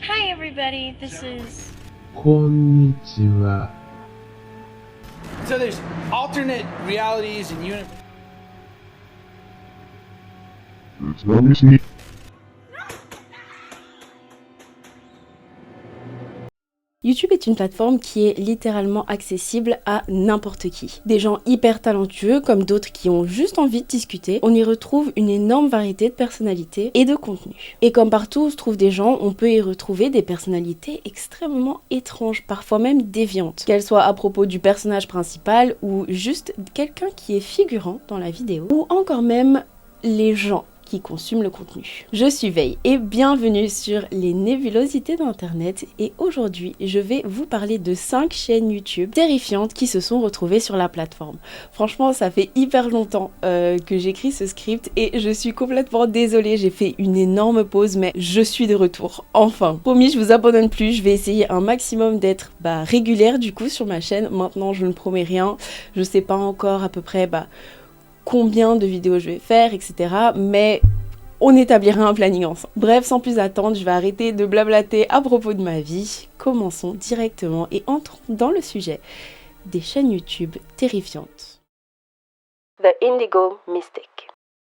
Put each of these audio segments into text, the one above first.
Hi everybody, this is... こんにちは。 So there's alternate realities and universe. YouTube est une plateforme qui est littéralement accessible à n'importe qui. Des gens hyper talentueux comme d'autres qui ont juste envie de discuter. On y retrouve une énorme variété de personnalités et de contenus. Et comme partout où se trouvent des gens, on peut y retrouver des personnalités extrêmement étranges, parfois même déviantes. Qu'elles soient à propos du personnage principal ou juste quelqu'un qui est figurant dans la vidéo. Ou encore même les gens qui consument le contenu. Je suis Veille et bienvenue sur les nébulosités d'internet et aujourd'hui je vais vous parler de 5 chaînes YouTube terrifiantes qui se sont retrouvées sur la plateforme. Franchement ça fait hyper longtemps que j'écris ce script et je suis complètement désolée, j'ai fait une énorme pause mais je suis de retour, enfin. Promis, je vous abandonne plus, je vais essayer un maximum d'être régulière du coup sur ma chaîne. Maintenant je ne promets rien, je sais pas encore à peu près combien de vidéos je vais faire, etc. Mais on établira un planning ensemble. Bref, sans plus attendre, je vais arrêter de blablater à propos de ma vie. Commençons directement et entrons dans le sujet des chaînes YouTube terrifiantes. The Indigo Mystic.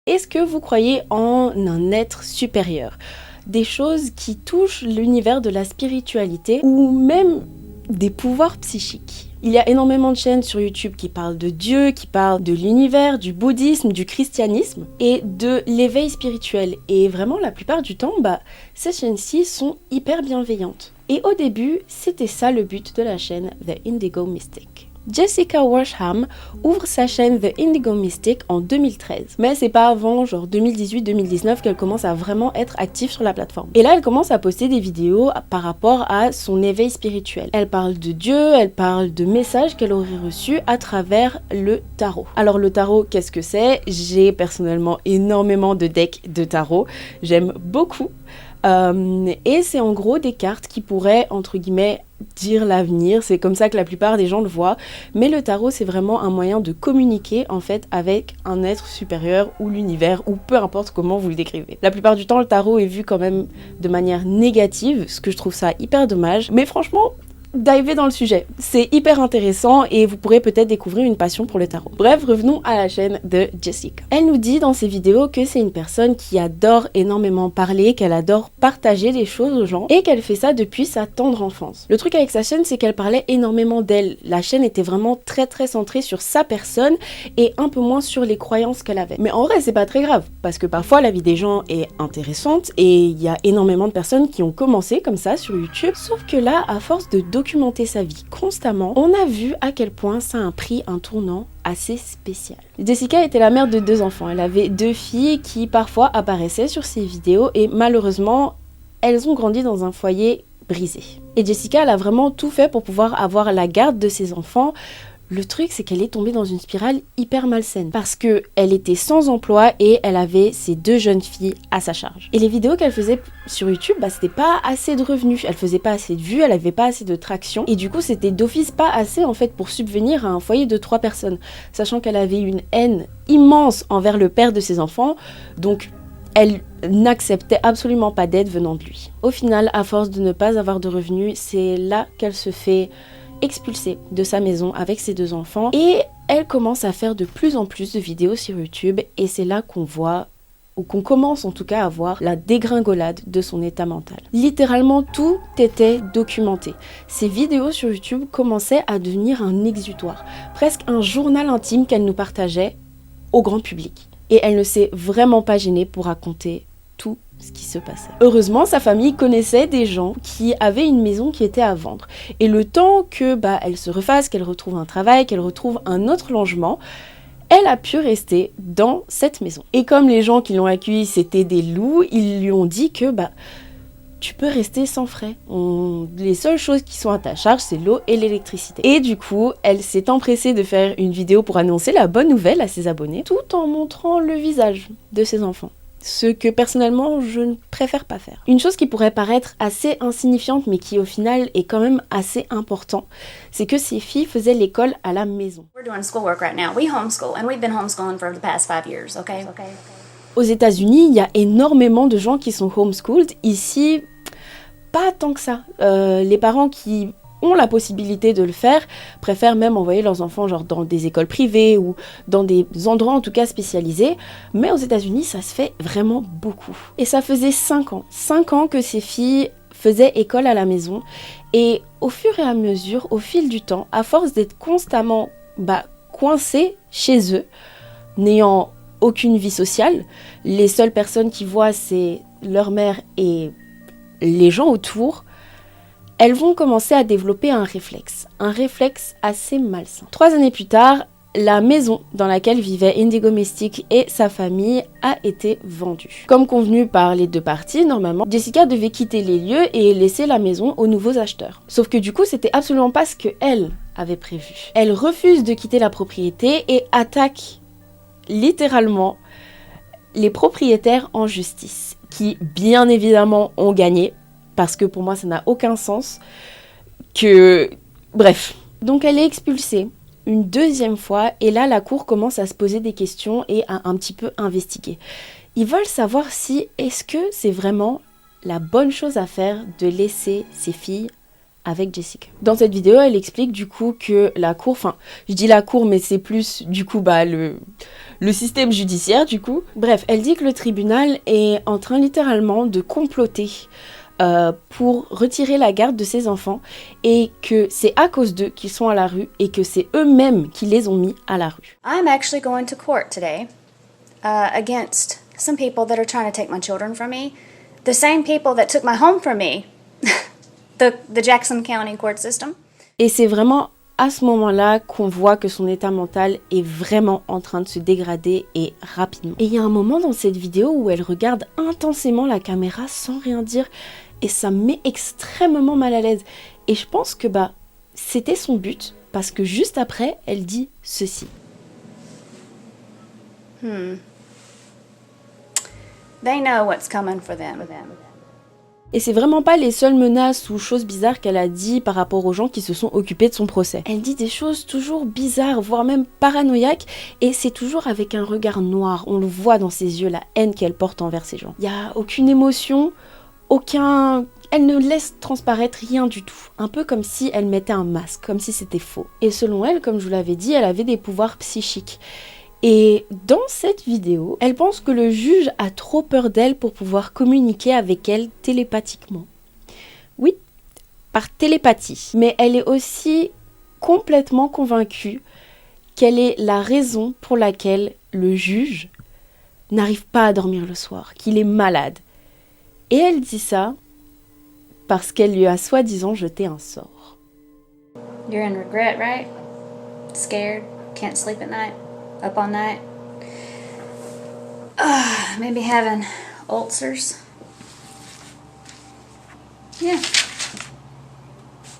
Est-ce que vous croyez en un être supérieur? Des choses qui touchent l'univers de la spiritualité ou même des pouvoirs psychiques? Il y a énormément de chaînes sur YouTube qui parlent de Dieu, qui parlent de l'univers, du bouddhisme, du christianisme et de l'éveil spirituel. Et vraiment, la plupart du temps, ces chaînes-ci sont hyper bienveillantes. Et au début, c'était ça le but de la chaîne The Indigo Mystic. Jessica Worsham ouvre sa chaîne The Indigo Mystic en 2013. Mais c'est pas avant genre 2018-2019 qu'elle commence à vraiment être active sur la plateforme. Et là, elle commence à poster des vidéos par rapport à son éveil spirituel. Elle parle de Dieu, elle parle de messages qu'elle aurait reçus à travers le tarot. Alors le tarot, qu'est-ce que c'est? J'ai personnellement énormément de decks de tarot. J'aime beaucoup. Et c'est en gros des cartes qui pourraient, entre guillemets, dire l'avenir, c'est comme ça que la plupart des gens le voient, mais le tarot c'est vraiment un moyen de communiquer en fait avec un être supérieur ou l'univers ou peu importe comment vous le décrivez. La plupart du temps le tarot est vu quand même de manière négative, ce que je trouve ça hyper dommage, mais franchement divez dans le sujet, c'est hyper intéressant et vous pourrez peut-être découvrir une passion pour le tarot. Bref, revenons à la chaîne de Jessica. Elle nous dit dans ses vidéos que c'est une personne qui adore énormément parler, qu'elle adore partager des choses aux gens et qu'elle fait ça depuis sa tendre enfance. Le truc avec sa chaîne, c'est qu'elle parlait énormément d'elle. La chaîne était vraiment très centrée sur sa personne et un peu moins sur les croyances qu'elle avait. Mais en vrai, c'est pas très grave parce que parfois la vie des gens est intéressante et il y a énormément de personnes qui ont commencé comme ça sur YouTube, sauf que là, à force de documenter sa vie constamment, on a vu à quel point ça a pris un tournant assez spécial. Jessica était la mère de 2 enfants. Elle avait 2 filles qui parfois apparaissaient sur ses vidéos et malheureusement, elles ont grandi dans un foyer brisé. Et Jessica, elle a vraiment tout fait pour pouvoir avoir la garde de ses enfants. Le truc, c'est qu'elle est tombée dans une spirale hyper malsaine parce que elle était sans emploi et elle avait ses 2 jeunes filles à sa charge. Et les vidéos qu'elle faisait sur YouTube, c'était pas assez de revenus, elle faisait pas assez de vues, elle avait pas assez de traction et du coup, c'était d'office pas assez en fait pour subvenir à un foyer de 3 personnes, sachant qu'elle avait une haine immense envers le père de ses enfants, donc elle n'acceptait absolument pas d'aide venant de lui. Au final, à force de ne pas avoir de revenus, c'est là qu'elle se fait expulsée de sa maison avec ses 2 enfants et elle commence à faire de plus en plus de vidéos sur YouTube et c'est là qu'on voit ou qu'on commence en tout cas à voir la dégringolade de son état mental. Littéralement tout était documenté. Ses vidéos sur YouTube commençaient à devenir un exutoire, presque un journal intime qu'elle nous partageait au grand public. Et elle ne s'est vraiment pas gênée pour raconter tout ce qui se passait. Heureusement, sa famille connaissait des gens qui avaient une maison qui était à vendre. Et le temps que elle se refasse, qu'elle retrouve un travail, qu'elle retrouve un autre logement, elle a pu rester dans cette maison. Et comme les gens qui l'ont accueillie, c'était des loups, ils lui ont dit que tu peux rester sans frais. Les seules choses qui sont à ta charge, c'est l'eau et l'électricité. Et du coup, elle s'est empressée de faire une vidéo pour annoncer la bonne nouvelle à ses abonnés, tout en montrant le visage de ses enfants. Ce que personnellement je ne préfère pas faire. Une chose qui pourrait paraître assez insignifiante mais qui au final est quand même assez important, c'est que ces filles faisaient l'école à la maison. We're doing schoolwork right now. We homeschool and we've been homeschooling for the past 5 years, okay? Aux États-Unis, il y a énormément de gens qui sont homeschooled. Ici, pas tant que ça. Les parents qui ont la possibilité de le faire préfèrent même envoyer leurs enfants genre dans des écoles privées ou dans des endroits en tout cas spécialisés, mais aux États-Unis ça se fait vraiment beaucoup. Et ça faisait 5 ans que ces filles faisaient école à la maison, et au fur et à mesure, au fil du temps, à force d'être constamment coincées chez eux, n'ayant aucune vie sociale, les seules personnes qu'ils voient c'est leur mère et les gens autour, elles vont commencer à développer un réflexe assez malsain. 3 années plus tard, la maison dans laquelle vivaient Indigo Mystique et sa famille a été vendue. Comme convenu par les deux parties, normalement, Jessica devait quitter les lieux et laisser la maison aux nouveaux acheteurs. Sauf que du coup, c'était absolument pas ce qu'elle avait prévu. Elle refuse de quitter la propriété et attaque littéralement les propriétaires en justice, qui bien évidemment ont gagné, parce que pour moi ça n'a aucun sens que... Bref. Donc elle est expulsée une 2e fois, et là la cour commence à se poser des questions et à un petit peu investiguer. Ils veulent savoir si est-ce que c'est vraiment la bonne chose à faire de laisser ces filles avec Jessica. Dans cette vidéo, elle explique du coup que la cour, enfin je dis la cour mais c'est plus du coup le système judiciaire du coup. Bref, elle dit que le tribunal est en train littéralement de comploter pour retirer la garde de ses enfants, et que c'est à cause d'eux qu'ils sont à la rue et que c'est eux-mêmes qui les ont mis à la rue. I'm actually going to court today against some people that are trying to take my children from me. The same people that took my home from me. The Jackson County court system. Et c'est vraiment à ce moment-là qu'on voit que son état mental est vraiment en train de se dégrader, et rapidement. Et il y a un moment dans cette vidéo où elle regarde intensément la caméra sans rien dire, et ça me met extrêmement mal à l'aise. Et je pense que c'était son but, parce que juste après, elle dit ceci. They know what's coming for them. Et c'est vraiment pas les seules menaces ou choses bizarres qu'elle a dit par rapport aux gens qui se sont occupés de son procès. Elle dit des choses toujours bizarres, voire même paranoïaques, et c'est toujours avec un regard noir. On le voit dans ses yeux, la haine qu'elle porte envers ces gens. Il n'y a aucune émotion, elle ne laisse transparaître rien du tout. Un peu comme si elle mettait un masque, comme si c'était faux. Et selon elle, comme je vous l'avais dit, elle avait des pouvoirs psychiques. Et dans cette vidéo, elle pense que le juge a trop peur d'elle pour pouvoir communiquer avec elle télépathiquement. Oui, par télépathie. Mais elle est aussi complètement convaincue qu'elle est la raison pour laquelle le juge n'arrive pas à dormir le soir, qu'il est malade. Et elle dit ça parce qu'elle lui a soi-disant jeté un sort. You're in regret, right? Scared, can't sleep at night, up all night. Maybe having ulcers. Yeah,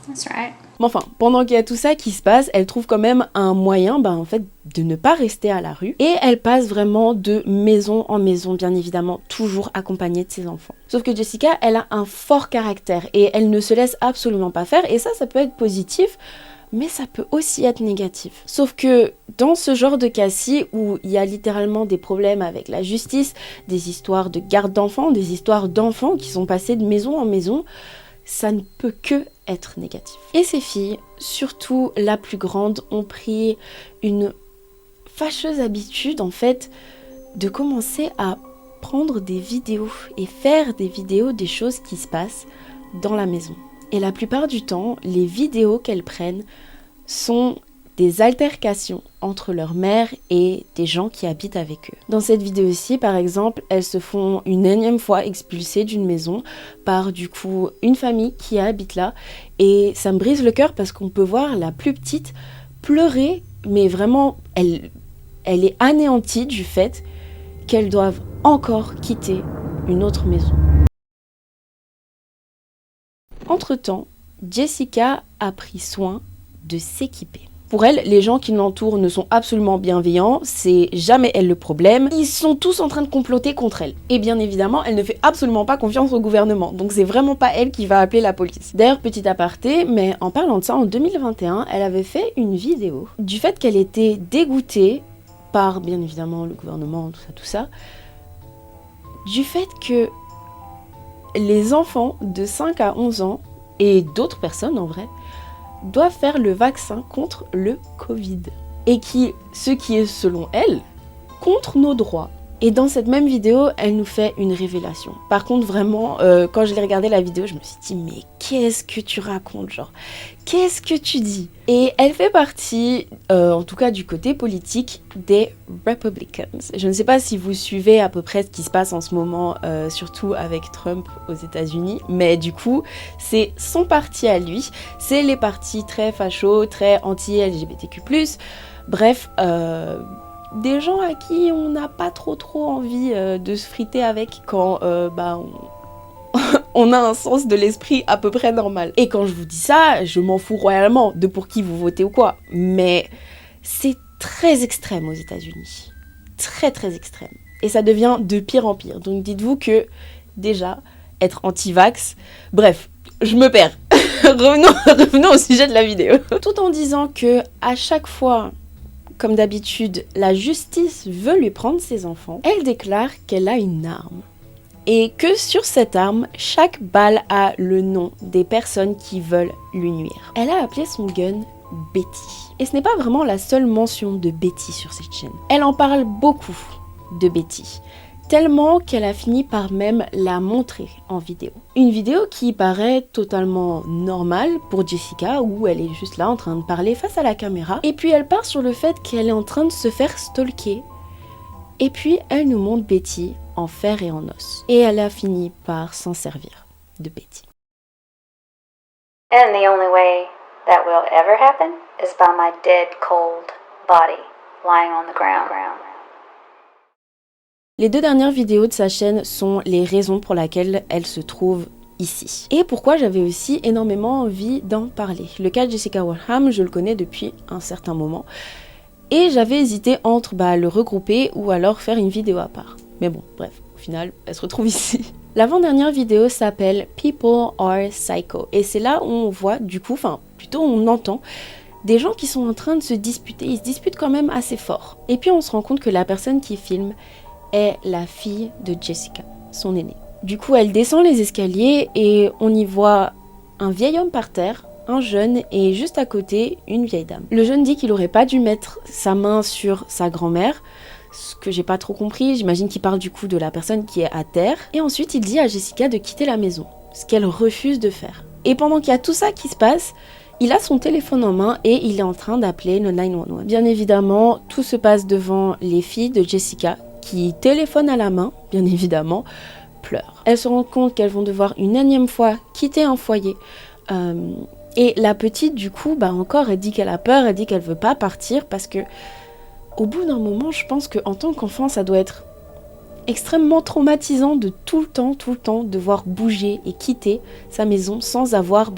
that's right. Mais enfin, pendant qu'il y a tout ça qui se passe, elle trouve quand même un moyen, en fait, de ne pas rester à la rue. Et elle passe vraiment de maison en maison, bien évidemment, toujours accompagnée de ses enfants. Sauf que Jessica, elle a un fort caractère et elle ne se laisse absolument pas faire. Et ça peut être positif, mais ça peut aussi être négatif. Sauf que dans ce genre de cas-ci, où il y a littéralement des problèmes avec la justice, des histoires de garde d'enfants, des histoires d'enfants qui sont passés de maison en maison, ça ne peut que être négatif. Et ces filles, surtout la plus grande, ont pris une fâcheuse habitude en fait de commencer à prendre des vidéos et faire des vidéos des choses qui se passent dans la maison. Et la plupart du temps, les vidéos qu'elles prennent sont des altercations entre leur mère et des gens qui habitent avec eux. Dans cette vidéo-ci, par exemple, elles se font une énième fois expulser d'une maison par du coup une famille qui habite là, et ça me brise le cœur parce qu'on peut voir la plus petite pleurer, mais vraiment, elle est anéantie du fait qu'elles doivent encore quitter une autre maison. Entre-temps, Jessica a pris soin de s'équiper. Pour elle, les gens qui l'entourent ne sont absolument bienveillants, c'est jamais elle le problème. Ils sont tous en train de comploter contre elle. Et bien évidemment, elle ne fait absolument pas confiance au gouvernement, donc c'est vraiment pas elle qui va appeler la police. D'ailleurs, petit aparté, mais en parlant de ça, en 2021, elle avait fait une vidéo du fait qu'elle était dégoûtée par, bien évidemment, le gouvernement, tout ça, du fait que les enfants de 5 à 11 ans, et d'autres personnes en vrai, doivent faire le vaccin contre le Covid. Et ce qui est selon elle, contre nos droits. Et dans cette même vidéo, elle nous fait une révélation. Par contre, vraiment, quand je l'ai regardé la vidéo, je me suis dit, mais qu'est-ce que tu racontes, genre, qu'est-ce que tu dis? Et elle fait partie, en tout cas du côté politique, des Republicans. Je ne sais pas si vous suivez à peu près ce qui se passe en ce moment, surtout avec Trump aux États-Unis, mais du coup, c'est son parti à lui. C'est les partis très fachos, très anti-LGBTQ+. Bref, des gens à qui on n'a pas trop envie de se friter avec quand on a un sens de l'esprit à peu près normal. Et quand je vous dis ça, je m'en fous royalement de pour qui vous votez ou quoi. Mais c'est très extrême aux États-Unis. Très extrême. Et ça devient de pire en pire. Donc dites-vous que déjà, être anti-vax... Bref, je me perds. revenons au sujet de la vidéo. Tout en disant que à chaque fois... Comme d'habitude, la justice veut lui prendre ses enfants. Elle déclare qu'elle a une arme. Et que sur cette arme, chaque balle a le nom des personnes qui veulent lui nuire. Elle a appelé son gun Betty. Et ce n'est pas vraiment la seule mention de Betty sur cette chaîne. Elle en parle beaucoup de Betty. Tellement qu'elle a fini par même la montrer en vidéo. Une vidéo qui paraît totalement normale pour Jessica, où elle est juste là en train de parler face à la caméra. Et puis elle part sur le fait qu'elle est en train de se faire stalker. Et puis elle nous montre Betty en fer et en os. Et elle a fini par s'en servir de Betty. And the only way that will ever happen is by my dead cold body lying on the ground. Les 2 dernières vidéos de sa chaîne sont les raisons pour lesquelles elle se trouve ici. Et pourquoi j'avais aussi énormément envie d'en parler. Le cas de Jessica Warham, je le connais depuis un certain moment. Et j'avais hésité entre le regrouper ou alors faire une vidéo à part. Mais bon, bref, au final, elle se retrouve ici. L'avant-dernière vidéo s'appelle People Are Psycho. Et c'est là où on voit, du coup, plutôt on entend des gens qui sont en train de se disputer. Ils se disputent quand même assez fort. Et puis on se rend compte que la personne qui filme est la fille de Jessica, son aînée. Du coup, elle descend les escaliers et on y voit un vieil homme par terre, un jeune et juste à côté, une vieille dame. Le jeune dit qu'il aurait pas dû mettre sa main sur sa grand-mère, ce que j'ai pas trop compris, j'imagine qu'il parle du coup de la personne qui est à terre. Et ensuite, il dit à Jessica de quitter la maison, ce qu'elle refuse de faire. Et pendant qu'il y a tout ça qui se passe, il a son téléphone en main et il est en train d'appeler le 911. Bien évidemment, tout se passe devant les filles de Jessica, qui téléphone à la main, bien évidemment, pleurent. Elles se rendent compte qu'elles vont devoir une énième fois quitter un foyer. Et la petite, du coup, encore, elle dit qu'elle a peur, elle dit qu'elle veut pas partir parce que, au bout d'un moment, je pense qu'en tant qu'enfant, ça doit être extrêmement traumatisant de tout le temps, devoir bouger et quitter sa maison sans avoir,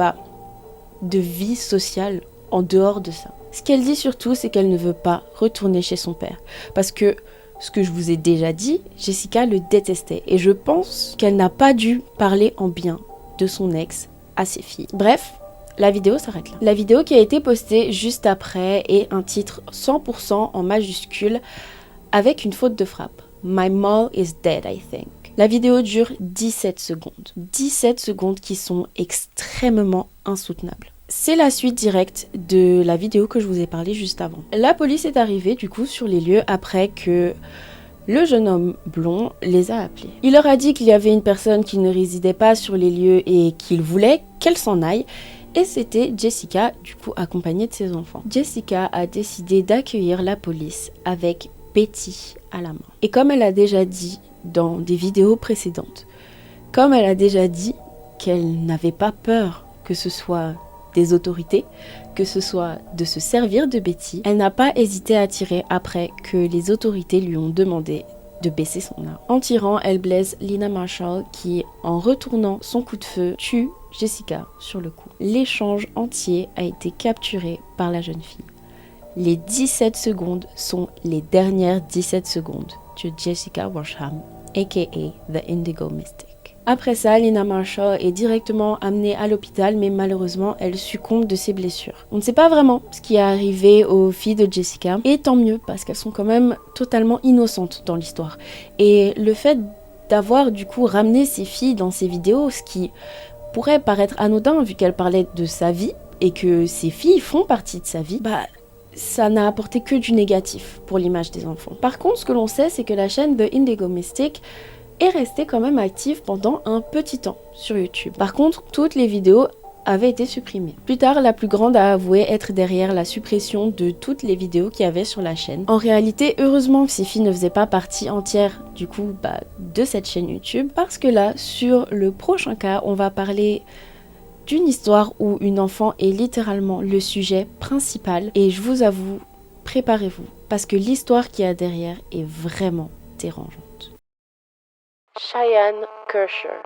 de vie sociale en dehors de ça. Ce qu'elle dit surtout, c'est qu'elle ne veut pas retourner chez son père. Parce que, ce que je vous ai déjà dit, Jessica le détestait. Et je pense qu'elle n'a pas dû parler en bien de son ex à ses filles. Bref, la vidéo s'arrête là. La vidéo qui a été postée juste après est un titre 100% en majuscule avec une faute de frappe. My mom is dead, I think. La vidéo dure 17 secondes. 17 secondes qui sont extrêmement insoutenables. C'est la suite directe de la vidéo que je vous ai parlé juste avant. La police est arrivée du coup sur les lieux après que le jeune homme blond les a appelés. Il leur a dit qu'il y avait une personne qui ne résidait pas sur les lieux et qu'il voulait qu'elle s'en aille. Et c'était Jessica, du coup accompagnée de ses enfants. Jessica a décidé d'accueillir la police avec Betty à la main. Et comme elle a déjà dit dans des vidéos précédentes, comme elle a déjà dit qu'elle n'avait pas peur que ce soit des autorités, que ce soit de se servir de Betty, elle n'a pas hésité à tirer après que les autorités lui ont demandé de baisser son arme. En tirant, elle blesse Lena Marshall qui, en retournant son coup de feu, tue Jessica sur le coup. L'échange entier a été capturé par la jeune fille. Les 17 secondes sont les dernières 17 secondes de Jessica Warsham, aka The Indigo Mystic. Après ça, Lena Marshall est directement amenée à l'hôpital, mais malheureusement, elle succombe de ses blessures. On ne sait pas vraiment ce qui est arrivé aux filles de Jessica, et tant mieux, parce qu'elles sont quand même totalement innocentes dans l'histoire. Et le fait d'avoir du coup ramené ses filles dans ses vidéos, ce qui pourrait paraître anodin vu qu'elle parlait de sa vie et que ses filles font partie de sa vie, ça n'a apporté que du négatif pour l'image des enfants. Par contre, ce que l'on sait, c'est que la chaîne The Indigo Mystic est restée quand même active pendant un petit temps sur YouTube. Par contre, toutes les vidéos avaient été supprimées. Plus tard, la plus grande a avoué être derrière la suppression de toutes les vidéos qu'il y avait sur la chaîne. En réalité, heureusement que ces filles ne faisaient pas partie entière du coup de cette chaîne YouTube, parce que là, sur le prochain cas, on va parler d'une histoire où une enfant est littéralement le sujet principal, et je vous avoue, préparez-vous, parce que l'histoire qu'il y a derrière est vraiment dérangeante. Cheyenne Kersher.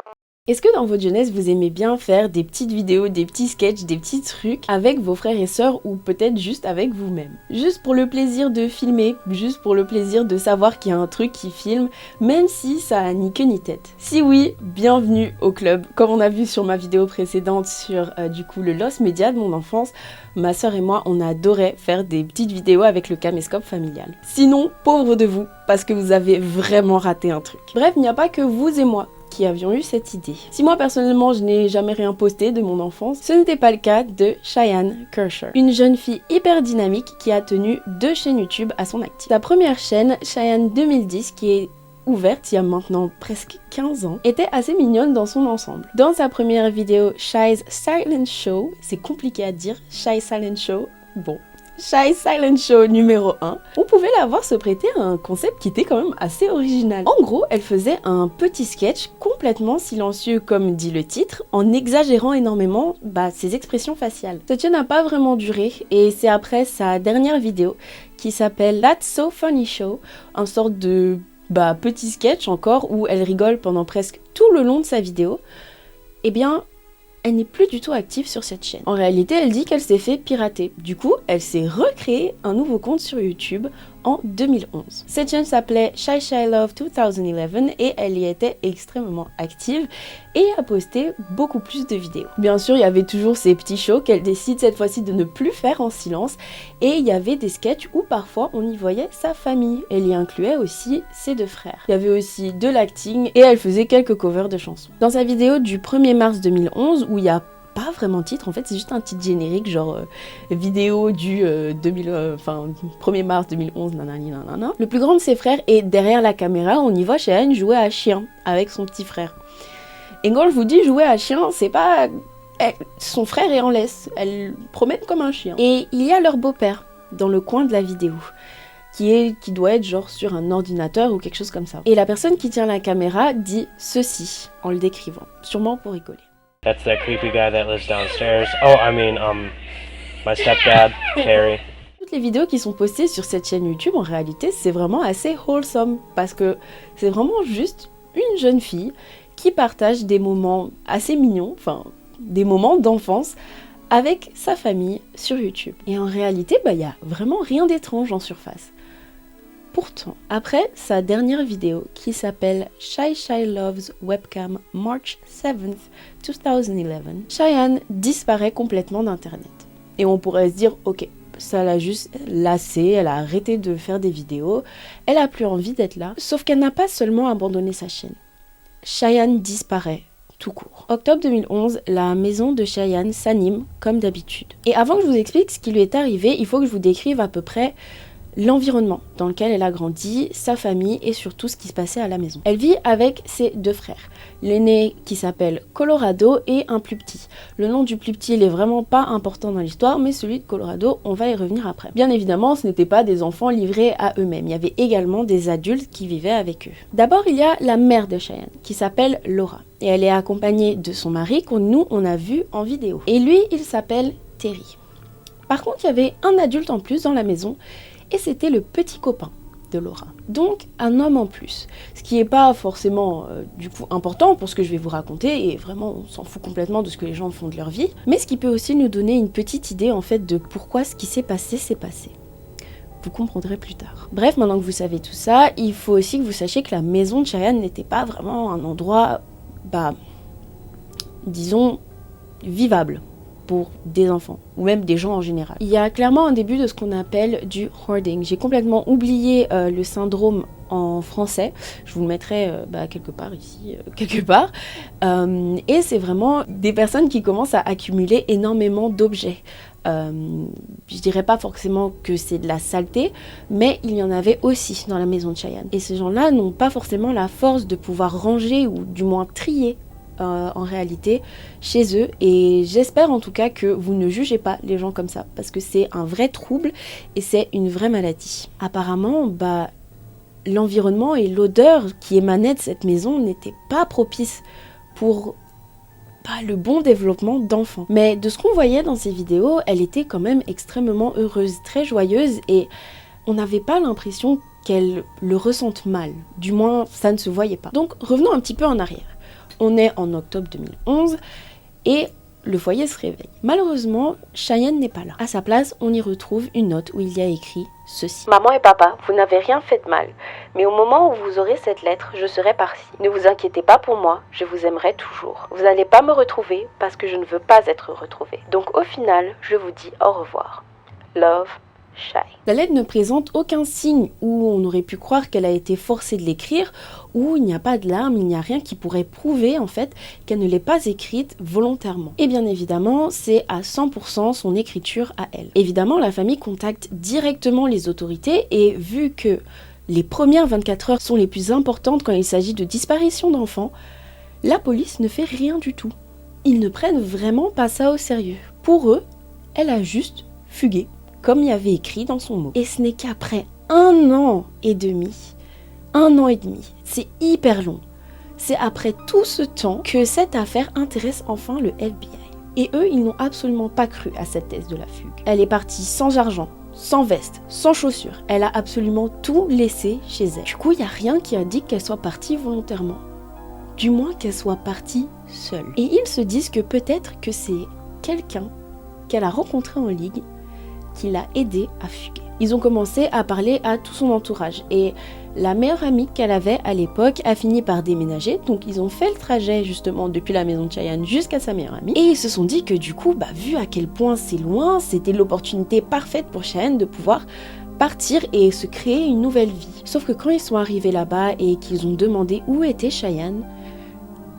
Est-ce que dans votre jeunesse, vous aimez bien faire des petites vidéos, des petits sketchs, des petits trucs avec vos frères et sœurs ou peut-être juste avec vous-même? Juste pour le plaisir de filmer, juste pour le plaisir de savoir qu'il y a un truc qui filme, même si ça a ni queue ni tête. Si oui, bienvenue au club. Comme on a vu sur ma vidéo précédente sur du coup le lost media de mon enfance, ma sœur et moi, on adorait faire des petites vidéos avec le caméscope familial. Sinon, pauvre de vous, parce que vous avez vraiment raté un truc. Bref, il n'y a pas que vous et moi qui avions eu cette idée. Si moi personnellement je n'ai jamais rien posté de mon enfance, ce n'était pas le cas de Cheyenne Kersher, une jeune fille hyper dynamique qui a tenu 2 chaînes YouTube à son actif. Sa première chaîne, Cheyenne 2010, qui est ouverte il y a maintenant presque 15 ans, était assez mignonne dans son ensemble. Dans sa première vidéo Shy's Silent Show, c'est compliqué à dire, Shy Silent Show, bon, Shy Silent Show numéro 1, on pouvait la voir se prêter à un concept qui était quand même assez original. En gros, elle faisait un petit sketch complètement silencieux comme dit le titre, en exagérant énormément ses expressions faciales. Cette chaîne n'a pas vraiment duré et c'est après sa dernière vidéo qui s'appelle That's So Funny Show, un sorte de petit sketch encore où elle rigole pendant presque tout le long de sa vidéo, eh bien elle n'est plus du tout active sur cette chaîne. En réalité, elle dit qu'elle s'est fait pirater. Du coup, elle s'est recréé un nouveau compte sur YouTube en 2011. Cette chaîne s'appelait Shy Shy Love 2011 et elle y était extrêmement active et a posté beaucoup plus de vidéos. Bien sûr, il y avait toujours ces petits shows qu'elle décide cette fois-ci de ne plus faire en silence et il y avait des sketchs où parfois on y voyait sa famille. Elle y incluait aussi ses 2 frères. Il y avait aussi de l'acting et elle faisait quelques covers de chansons. Dans sa vidéo du 1er mars 2011 où il y a pas vraiment de titre, en fait c'est juste un titre générique genre vidéo du 1er mars 2011 nanani nanana. Le plus grand de ses frères est derrière la caméra, on y voit Cheyenne jouer à chien avec son petit frère. Et quand je vous dis jouer à chien, c'est pas... son frère est en laisse, elle promène comme un chien. Et il y a leur beau-père dans le coin de la vidéo qui doit être genre sur un ordinateur ou quelque chose comme ça. Et la personne qui tient la caméra dit ceci en le décrivant, sûrement pour rigoler. That's that creepy guy that lives downstairs. Oh, my stepdad, Terry. Toutes les vidéos qui sont postées sur cette chaîne YouTube, en réalité, c'est vraiment assez wholesome parce que c'est vraiment juste une jeune fille qui partage des moments assez mignons, des moments d'enfance avec sa famille sur YouTube. Et en réalité, il y a vraiment rien d'étrange en surface. Pourtant, après sa dernière vidéo qui s'appelle Shy Shy Loves Webcam March 7th 2011, Cheyenne disparaît complètement d'internet. Et on pourrait se dire, ok, ça l'a juste lassée, elle a arrêté de faire des vidéos, elle a plus envie d'être là. Sauf qu'elle n'a pas seulement abandonné sa chaîne. Cheyenne disparaît tout court. Octobre 2011, la maison de Cheyenne s'anime comme d'habitude. Et avant que je vous explique ce qui lui est arrivé, il faut que je vous décrive à peu près l'environnement dans lequel elle a grandi, sa famille et surtout ce qui se passait à la maison. Elle vit avec ses 2 frères. L'aîné qui s'appelle Colorado et un plus petit. Le nom du plus petit, il est vraiment pas important dans l'histoire, mais celui de Colorado, on va y revenir après. Bien évidemment, ce n'étaient pas des enfants livrés à eux-mêmes. Il y avait également des adultes qui vivaient avec eux. D'abord, il y a la mère de Cheyenne qui s'appelle Laura. Et elle est accompagnée de son mari qu'on a vu en vidéo. Et lui, il s'appelle Terry. Par contre, il y avait un adulte en plus dans la maison et c'était le petit copain de Laura. Donc un homme en plus, ce qui n'est pas forcément du coup important pour ce que je vais vous raconter et vraiment on s'en fout complètement de ce que les gens font de leur vie, mais ce qui peut aussi nous donner une petite idée en fait de pourquoi ce qui s'est passé s'est passé. Vous comprendrez plus tard. Bref, maintenant que vous savez tout ça, il faut aussi que vous sachiez que la maison de Cheyenne n'était pas vraiment un endroit, disons, vivable pour des enfants, ou même des gens en général. Il y a clairement un début de ce qu'on appelle du hoarding. J'ai complètement oublié le syndrome en français. Je vous le mettrai quelque part ici, quelque part. Et c'est vraiment des personnes qui commencent à accumuler énormément d'objets. Je dirais pas forcément que c'est de la saleté, mais il y en avait aussi dans la maison de Cheyenne. Et ces gens-là n'ont pas forcément la force de pouvoir ranger ou du moins trier en réalité chez eux, et j'espère en tout cas que vous ne jugez pas les gens comme ça, parce que c'est un vrai trouble et c'est une vraie maladie. Apparemment, l'environnement et l'odeur qui émanait de cette maison n'étaient pas propices pour le bon développement d'enfants. Mais de ce qu'on voyait dans ces vidéos, elle était quand même extrêmement heureuse, très joyeuse, et on n'avait pas l'impression qu'elle le ressente mal. Du moins, ça ne se voyait pas. Donc revenons un petit peu en arrière. On est en octobre 2011 et le foyer se réveille. Malheureusement, Cheyenne n'est pas là. À sa place, on y retrouve une note où il y a écrit ceci. Maman et papa, vous n'avez rien fait de mal, mais au moment où vous aurez cette lettre, je serai partie. Ne vous inquiétez pas pour moi, je vous aimerai toujours. Vous n'allez pas me retrouver parce que je ne veux pas être retrouvée. Donc au final, je vous dis au revoir. Love, Shy. La lettre ne présente aucun signe où on aurait pu croire qu'elle a été forcée de l'écrire, où il n'y a pas de larmes, il n'y a rien qui pourrait prouver en fait qu'elle ne l'ait pas écrite volontairement. Et bien évidemment, c'est à 100% son écriture à elle. Évidemment, la famille contacte directement les autorités et vu que les premières 24 heures sont les plus importantes quand il s'agit de disparition d'enfants, la police ne fait rien du tout. Ils ne prennent vraiment pas ça au sérieux. Pour eux, elle a juste fugué, comme il y avait écrit dans son mot. Et ce n'est qu'après 1 an et demi, c'est hyper long, c'est après tout ce temps que cette affaire intéresse enfin le FBI. Et eux, ils n'ont absolument pas cru à cette thèse de la fugue. Elle est partie sans argent, sans veste, sans chaussures. Elle a absolument tout laissé chez elle. Du coup, il n'y a rien qui indique qu'elle soit partie volontairement. Du moins qu'elle soit partie seule. Et ils se disent que peut-être que c'est quelqu'un qu'elle a rencontré en ligne qui l'a aidée à fuguer. Ils ont commencé à parler à tout son entourage et la meilleure amie qu'elle avait à l'époque a fini par déménager, donc ils ont fait le trajet justement depuis la maison de Cheyenne jusqu'à sa meilleure amie et ils se sont dit que du coup, vu à quel point c'est loin, c'était l'opportunité parfaite pour Cheyenne de pouvoir partir et se créer une nouvelle vie. Sauf que quand ils sont arrivés là-bas et qu'ils ont demandé où était Cheyenne,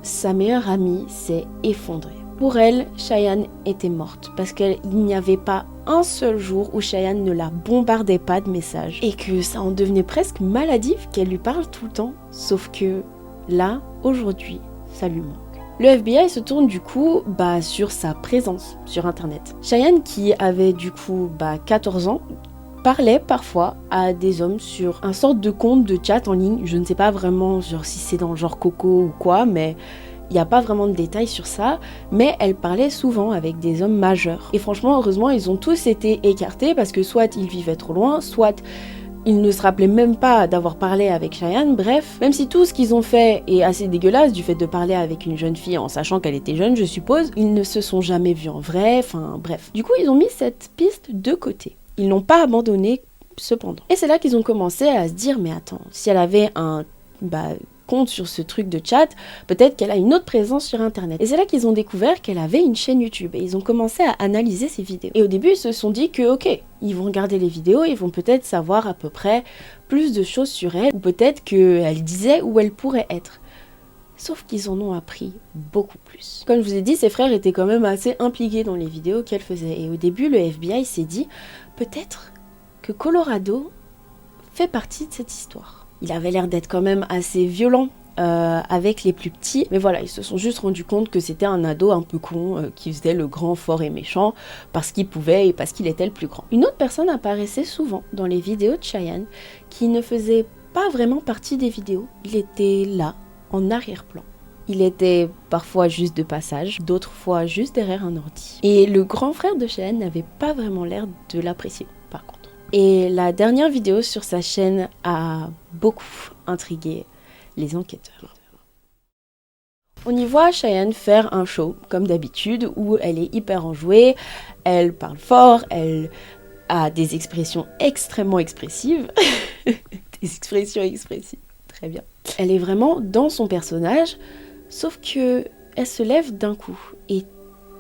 sa meilleure amie s'est effondrée. Pour elle, Cheyenne était morte parce qu'il n'y avait pas un seul jour où Cheyenne ne la bombardait pas de messages et que ça en devenait presque maladif qu'elle lui parle tout le temps. Sauf que là, aujourd'hui, ça lui manque. Le FBI se tourne du coup sur sa présence sur internet. Cheyenne, qui avait du coup 14 ans, parlait parfois à des hommes sur un sorte de compte de chat en ligne. Je ne sais pas vraiment si c'est dans le genre Coco ou quoi, mais il n'y a pas vraiment de détails sur ça, mais elle parlait souvent avec des hommes majeurs. Et franchement, heureusement, ils ont tous été écartés parce que soit ils vivaient trop loin, soit ils ne se rappelaient même pas d'avoir parlé avec Cheyenne. Bref, même si tout ce qu'ils ont fait est assez dégueulasse du fait de parler avec une jeune fille en sachant qu'elle était jeune, je suppose, ils ne se sont jamais vus en vrai, bref. Du coup, ils ont mis cette piste de côté. Ils n'ont pas abandonné cependant. Et c'est là qu'ils ont commencé à se dire, mais attends, si elle avait un compte sur ce truc de chat, peut-être qu'elle a une autre présence sur internet. Et c'est là qu'ils ont découvert qu'elle avait une chaîne YouTube et ils ont commencé à analyser ses vidéos. Et au début, ils se sont dit que ok, ils vont regarder les vidéos, ils vont peut-être savoir à peu près plus de choses sur elle, ou peut-être qu'elle disait où elle pourrait être. Sauf qu'ils en ont appris beaucoup plus. Comme je vous ai dit, ses frères étaient quand même assez impliqués dans les vidéos qu'elle faisait. Et au début, le FBI s'est dit, peut-être que Colorado fait partie de cette histoire. Il avait l'air d'être quand même assez violent avec les plus petits. Mais voilà, ils se sont juste rendus compte que c'était un ado un peu con qui faisait le grand, fort et méchant parce qu'il pouvait et parce qu'il était le plus grand. Une autre personne apparaissait souvent dans les vidéos de Cheyenne qui ne faisait pas vraiment partie des vidéos. Il était là, en arrière-plan. Il était parfois juste de passage, d'autres fois juste derrière un ordi. Et le grand frère de Cheyenne n'avait pas vraiment l'air de l'apprécier, par contre. Et la dernière vidéo sur sa chaîne a beaucoup intrigué les enquêteurs. On y voit Cheyenne faire un show, comme d'habitude, où elle est hyper enjouée, elle parle fort, elle a des expressions extrêmement expressives. Des expressions expressives, très bien. Elle est vraiment dans son personnage, sauf que elle se lève d'un coup et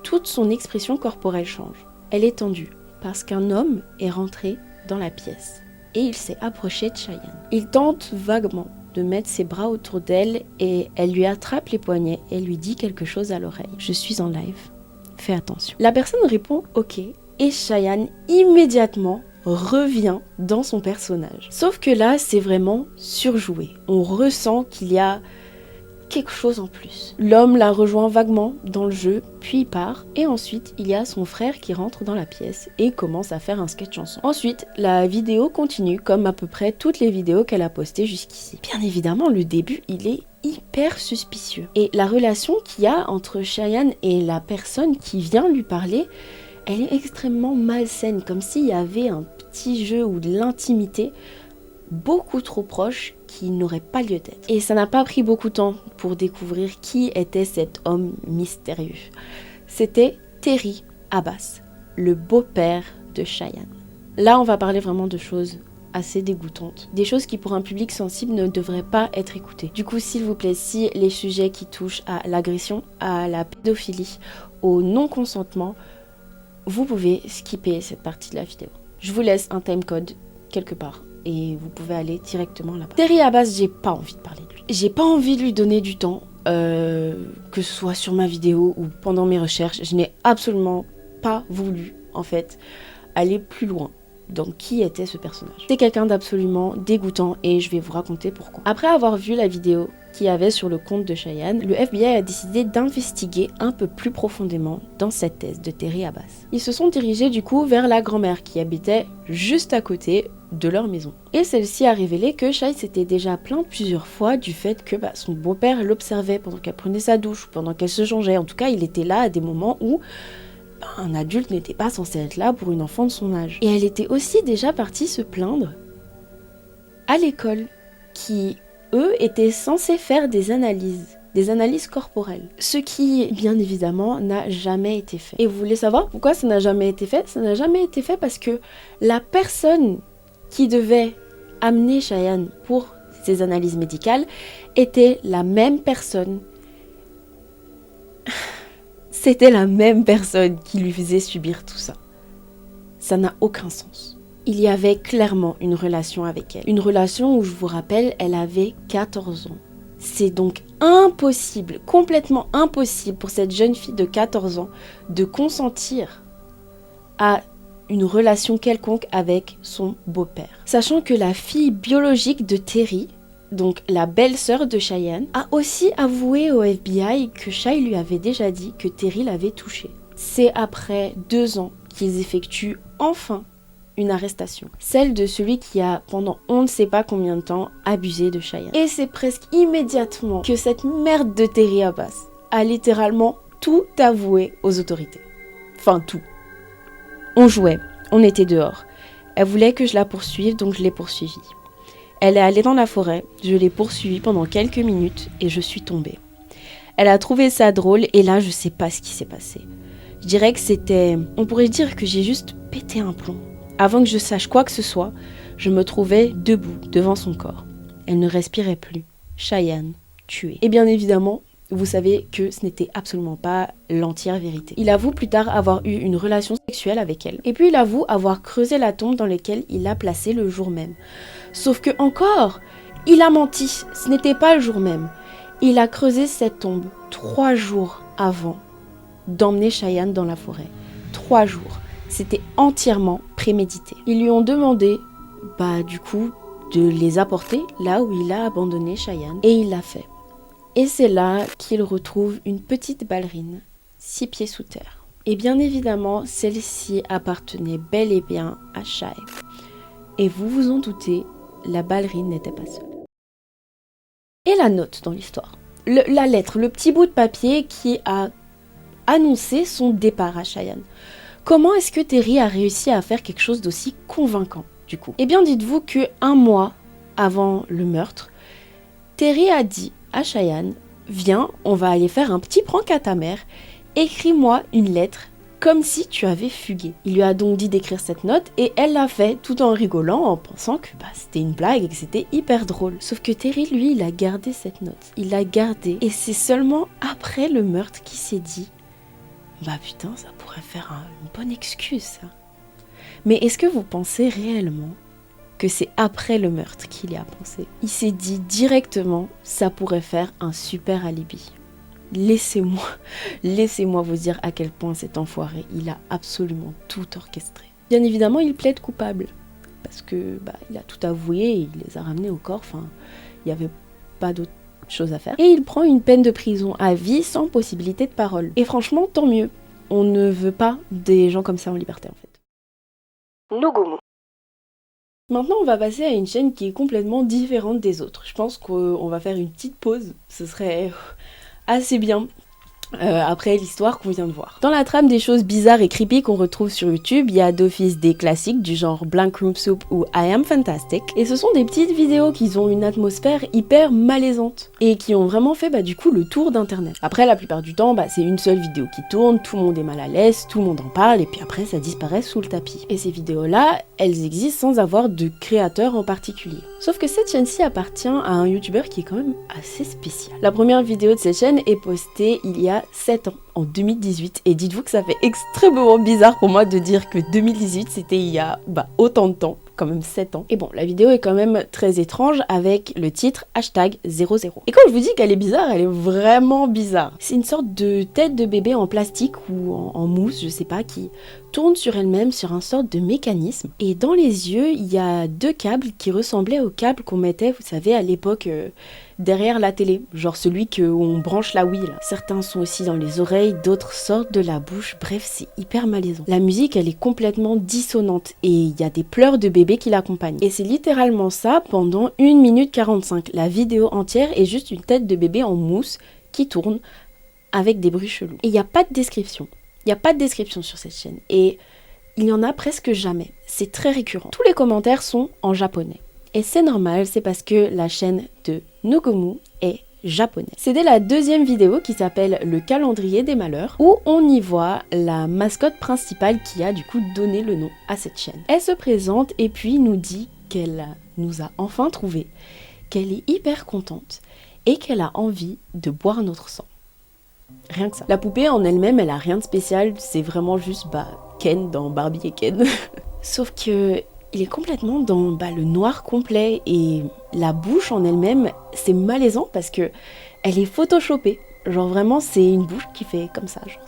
toute son expression corporelle change. Elle est tendue parce qu'un homme est rentré dans la pièce. et il s'est approché de Cheyenne. Il tente vaguement de mettre ses bras autour d'elle et elle lui attrape les poignets et lui dit quelque chose à l'oreille. « Je suis en live, fais attention. » La personne répond « ok » et Cheyenne immédiatement revient dans son personnage. Sauf que là, c'est vraiment surjoué. On ressent qu'il y a quelque chose en plus. L'homme la rejoint vaguement dans le jeu, puis il part, et ensuite il y a son frère qui rentre dans la pièce et commence à faire un sketch ensemble. Ensuite, la vidéo continue comme à peu près toutes les vidéos qu'elle a postées jusqu'ici. Bien évidemment, le début, il est hyper suspicieux. Et la relation qu'il y a entre Cheyenne et la personne qui vient lui parler, elle est extrêmement malsaine, comme s'il y avait un petit jeu ou de l'intimité beaucoup trop proche qui n'aurait pas lieu d'être. Et ça n'a pas pris beaucoup de temps pour découvrir qui était cet homme mystérieux. C'était Terry Abbas, le beau-père de Cheyenne. Là, on va parler vraiment de choses assez dégoûtantes. Des choses qui, pour un public sensible, ne devraient pas être écoutées. Du coup, s'il vous plaît, si les sujets qui touchent à l'agression, à la pédophilie, au non-consentement, vous pouvez skipper cette partie de la vidéo. Je vous laisse un timecode quelque part et vous pouvez aller directement là-bas. Terry Abbas, j'ai pas envie de parler de lui. J'ai pas envie de lui donner du temps, que ce soit sur ma vidéo ou pendant mes recherches. Je n'ai absolument pas voulu, en fait, aller plus loin dans qui était ce personnage. C'est quelqu'un d'absolument dégoûtant et je vais vous raconter pourquoi. Après avoir vu la vidéo qu'il y avait sur le compte de Cheyenne, le FBI a décidé d'investiguer un peu plus profondément dans cette thèse de Terry Abbas. Ils se sont dirigés du coup vers la grand-mère qui habitait juste à côté de leur maison. Et celle-ci a révélé que Cheyenne s'était déjà plaint plusieurs fois du fait que son beau-père l'observait pendant qu'elle prenait sa douche, pendant qu'elle se changeait. En tout cas, il était là à des moments où un adulte n'était pas censé être là pour une enfant de son âge. Et elle était aussi déjà partie se plaindre à l'école, qui, eux, étaient censés faire des analyses corporelles. Ce qui, bien évidemment, n'a jamais été fait. Et vous voulez savoir pourquoi ça n'a jamais été fait ? Ça n'a jamais été fait parce que la personne qui devait amener Cheyenne pour ces analyses médicales était la même personne. C'était la même personne qui lui faisait subir tout ça. Ça n'a aucun sens. Il y avait clairement une relation avec elle. Une relation où, je vous rappelle, elle avait 14 ans. C'est donc impossible, complètement impossible pour cette jeune fille de 14 ans de consentir à une relation quelconque avec son beau-père. Sachant que la fille biologique de Terry, donc la belle-sœur de Cheyenne, a aussi avoué au FBI que Chey lui avait déjà dit que Terry l'avait touchée. C'est après 2 ans qu'ils effectuent enfin une arrestation. Celle de celui qui a, pendant on ne sait pas combien de temps, abusé de Cheyenne. Et c'est presque immédiatement que cette merde de Terry Abbas a littéralement tout avoué aux autorités. Enfin tout. On jouait, on était dehors. Elle voulait que je la poursuive, donc je l'ai poursuivie. Elle est allée dans la forêt, je l'ai poursuivie pendant quelques minutes et je suis tombée. Elle a trouvé ça drôle et là je sais pas ce qui s'est passé. Je dirais que c'était... On pourrait dire que j'ai juste pété un plomb. Avant que je sache quoi que ce soit, je me trouvais debout devant son corps. Elle ne respirait plus. Cheyenne, tuée. Et bien évidemment, vous savez que ce n'était absolument pas l'entière vérité. Il avoue plus tard avoir eu une relation sexuelle avec elle. Et puis il avoue avoir creusé la tombe dans laquelle il l'a placée le jour même. Sauf que encore, il a menti. Ce n'était pas le jour même. Il a creusé cette tombe 3 jours avant d'emmener Cheyenne dans la forêt. 3 jours. C'était entièrement prémédité. Ils lui ont demandé, du coup, de les apporter là où il a abandonné Cheyenne. Et il l'a fait. Et c'est là qu'il retrouve une petite ballerine, 6 pieds sous terre. Et bien évidemment, celle-ci appartenait bel et bien à Chey. Et vous vous en doutez, la ballerine n'était pas seule. Et la note dans l'histoire. La lettre, le petit bout de papier qui a annoncé son départ à Cheyenne. Comment est-ce que Terry a réussi à faire quelque chose d'aussi convaincant, du coup ? Eh bien, dites-vous que 1 mois avant le meurtre, Terry a dit à Cheyenne, viens, on va aller faire un petit prank à ta mère, écris-moi une lettre comme si tu avais fugué. Il lui a donc dit d'écrire cette note et elle l'a fait tout en rigolant, en pensant que c'était une blague et que c'était hyper drôle. Sauf que Terry, lui, il a gardé cette note. Il l'a gardée et c'est seulement après le meurtre qu'il s'est dit putain, ça pourrait faire une bonne excuse, ça. Mais est-ce que vous pensez réellement que c'est après le meurtre qu'il y a pensé. Il s'est dit directement, ça pourrait faire un super alibi. Laissez-moi vous dire à quel point cet enfoiré, il a absolument tout orchestré. Bien évidemment, il plaide coupable, parce que il a tout avoué, il les a ramenés au corps, enfin, il n'y avait pas d'autre chose à faire. Et il prend une peine de prison à vie sans possibilité de parole. Et franchement, tant mieux. On ne veut pas des gens comme ça en liberté, en fait. Nogomu. Maintenant, on va passer à une chaîne qui est complètement différente des autres. Je pense qu'on va faire une petite pause. Ce serait assez bien. Après l'histoire qu'on vient de voir. Dans la trame des choses bizarres et creepy qu'on retrouve sur YouTube, il y a d'office des classiques du genre Blank Room Soup ou I Am Fantastic, et ce sont des petites vidéos qui ont une atmosphère hyper malaisante et qui ont vraiment fait du coup le tour d'internet. Après, la plupart du temps, c'est une seule vidéo qui tourne, tout le monde est mal à l'aise, tout le monde en parle, et puis après ça disparaît sous le tapis. Et ces vidéos-là, elles existent sans avoir de créateur en particulier. Sauf que cette chaîne-ci appartient à un youtubeur qui est quand même assez spécial. La première vidéo de cette chaîne est postée il y a 7 ans, en 2018, et dites-vous que ça fait extrêmement bizarre pour moi de dire que 2018 c'était il y a autant de temps, quand même 7 ans. Et bon, la vidéo est quand même très étrange avec le titre #00. Et quand je vous dis qu'elle est bizarre, elle est vraiment bizarre. C'est une sorte de tête de bébé en plastique ou en mousse, je sais pas, qui tourne sur elle-même sur un sorte de mécanisme. Et dans les yeux, il y a 2 câbles qui ressemblaient aux câbles qu'on mettait, vous savez, à l'époque derrière la télé, genre celui où on branche la Wii là. Certains sont aussi dans les oreilles, d'autres sortent de la bouche, bref, c'est hyper malaisant. La musique, elle est complètement dissonante et il y a des pleurs de bébé qui l'accompagnent. Et c'est littéralement ça pendant 1 minute 45. La vidéo entière est juste une tête de bébé en mousse qui tourne avec des bruits chelous. Et il n'y a pas de description. Il n'y a pas de description sur cette chaîne. Et il n'y en a presque jamais. C'est très récurrent. Tous les commentaires sont en japonais. Et c'est normal, c'est parce que la chaîne de Nogomu est japonaise. C'est dès la 2e vidéo qui s'appelle Le calendrier des malheurs, où on y voit la mascotte principale qui a du coup donné le nom à cette chaîne. Elle se présente et puis nous dit qu'elle nous a enfin trouvés, qu'elle est hyper contente et qu'elle a envie de boire notre sang. Rien que ça. La poupée en elle-même, elle a rien de spécial, c'est vraiment juste Ken dans Barbie et Ken. Sauf que il est complètement dans le noir complet et la bouche en elle-même, c'est malaisant parce que elle est photoshopée. Genre vraiment, c'est une bouche qui fait comme ça, genre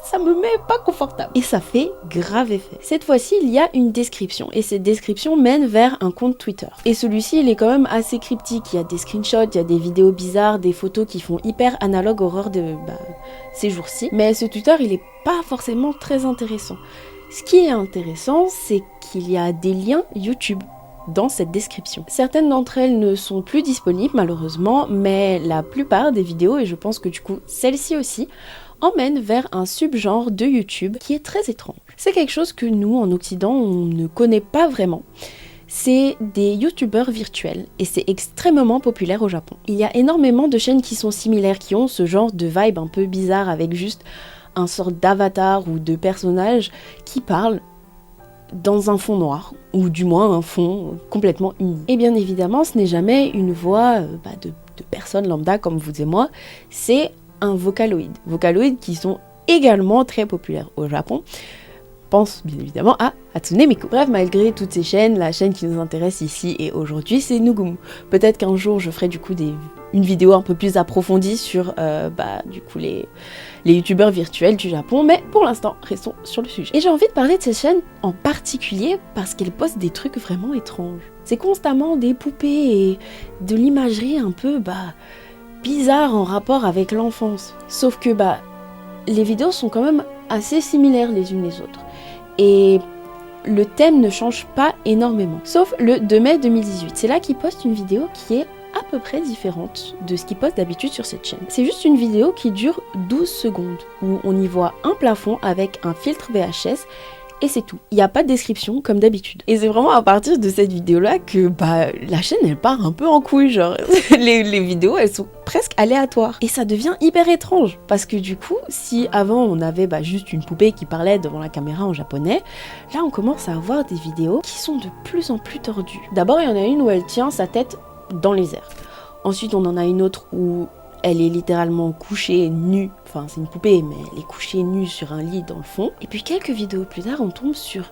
ça me met pas confortable. Et ça fait grave effet. Cette fois-ci, il y a une description et cette description mène vers un compte Twitter. Et celui-ci, il est quand même assez cryptique. Il y a des screenshots, il y a des vidéos bizarres, des photos qui font hyper analogue horreur de ces jours-ci. Mais ce Twitter, il est pas forcément très intéressant. Ce qui est intéressant, c'est qu'il y a des liens YouTube dans cette description. Certaines d'entre elles ne sont plus disponibles malheureusement, mais la plupart des vidéos, et je pense que du coup celle-ci aussi, emmènent vers un subgenre de YouTube qui est très étrange. C'est quelque chose que nous, en Occident, on ne connaît pas vraiment. C'est des youtubeurs virtuels et c'est extrêmement populaire au Japon. Il y a énormément de chaînes qui sont similaires, qui ont ce genre de vibe un peu bizarre avec juste un sorte d'avatar ou de personnage qui parle dans un fond noir, ou du moins un fond complètement uni. Et bien évidemment, ce n'est jamais une voix de personnes lambda comme vous et moi, c'est un Vocaloid. Vocaloid qui sont également très populaires au Japon. Pense bien évidemment à Hatsune Miku. Bref, malgré toutes ces chaînes, la chaîne qui nous intéresse ici et aujourd'hui, c'est Nogomu. Peut-être qu'un jour, je ferai du coup une vidéo un peu plus approfondie sur du coup les youtubeurs virtuels du Japon, mais pour l'instant, restons sur le sujet. Et j'ai envie de parler de cette chaîne en particulier parce qu'elle poste des trucs vraiment étranges. C'est constamment des poupées et de l'imagerie un peu bizarre en rapport avec l'enfance. Sauf que les vidéos sont quand même assez similaires les unes les autres. Et le thème ne change pas énormément. Sauf le 2 mai 2018. C'est là qu'il poste une vidéo qui est à peu près différente de ce qu'il poste d'habitude sur cette chaîne. C'est juste une vidéo qui dure 12 secondes, où on y voit un plafond avec un filtre VHS, et c'est tout. Il n'y a pas de description comme d'habitude. Et c'est vraiment à partir de cette vidéo-là que la chaîne elle part un peu en couille, genre les vidéos elles sont presque aléatoires. Et ça devient hyper étrange, parce que du coup, si avant on avait juste une poupée qui parlait devant la caméra en japonais, là on commence à avoir des vidéos qui sont de plus en plus tordues. D'abord il y en a une où elle tient sa tête dans les airs. Ensuite on en a une autre où elle est littéralement couchée nue, enfin c'est une poupée mais elle est couchée nue sur un lit dans le fond. Et puis quelques vidéos plus tard on tombe sur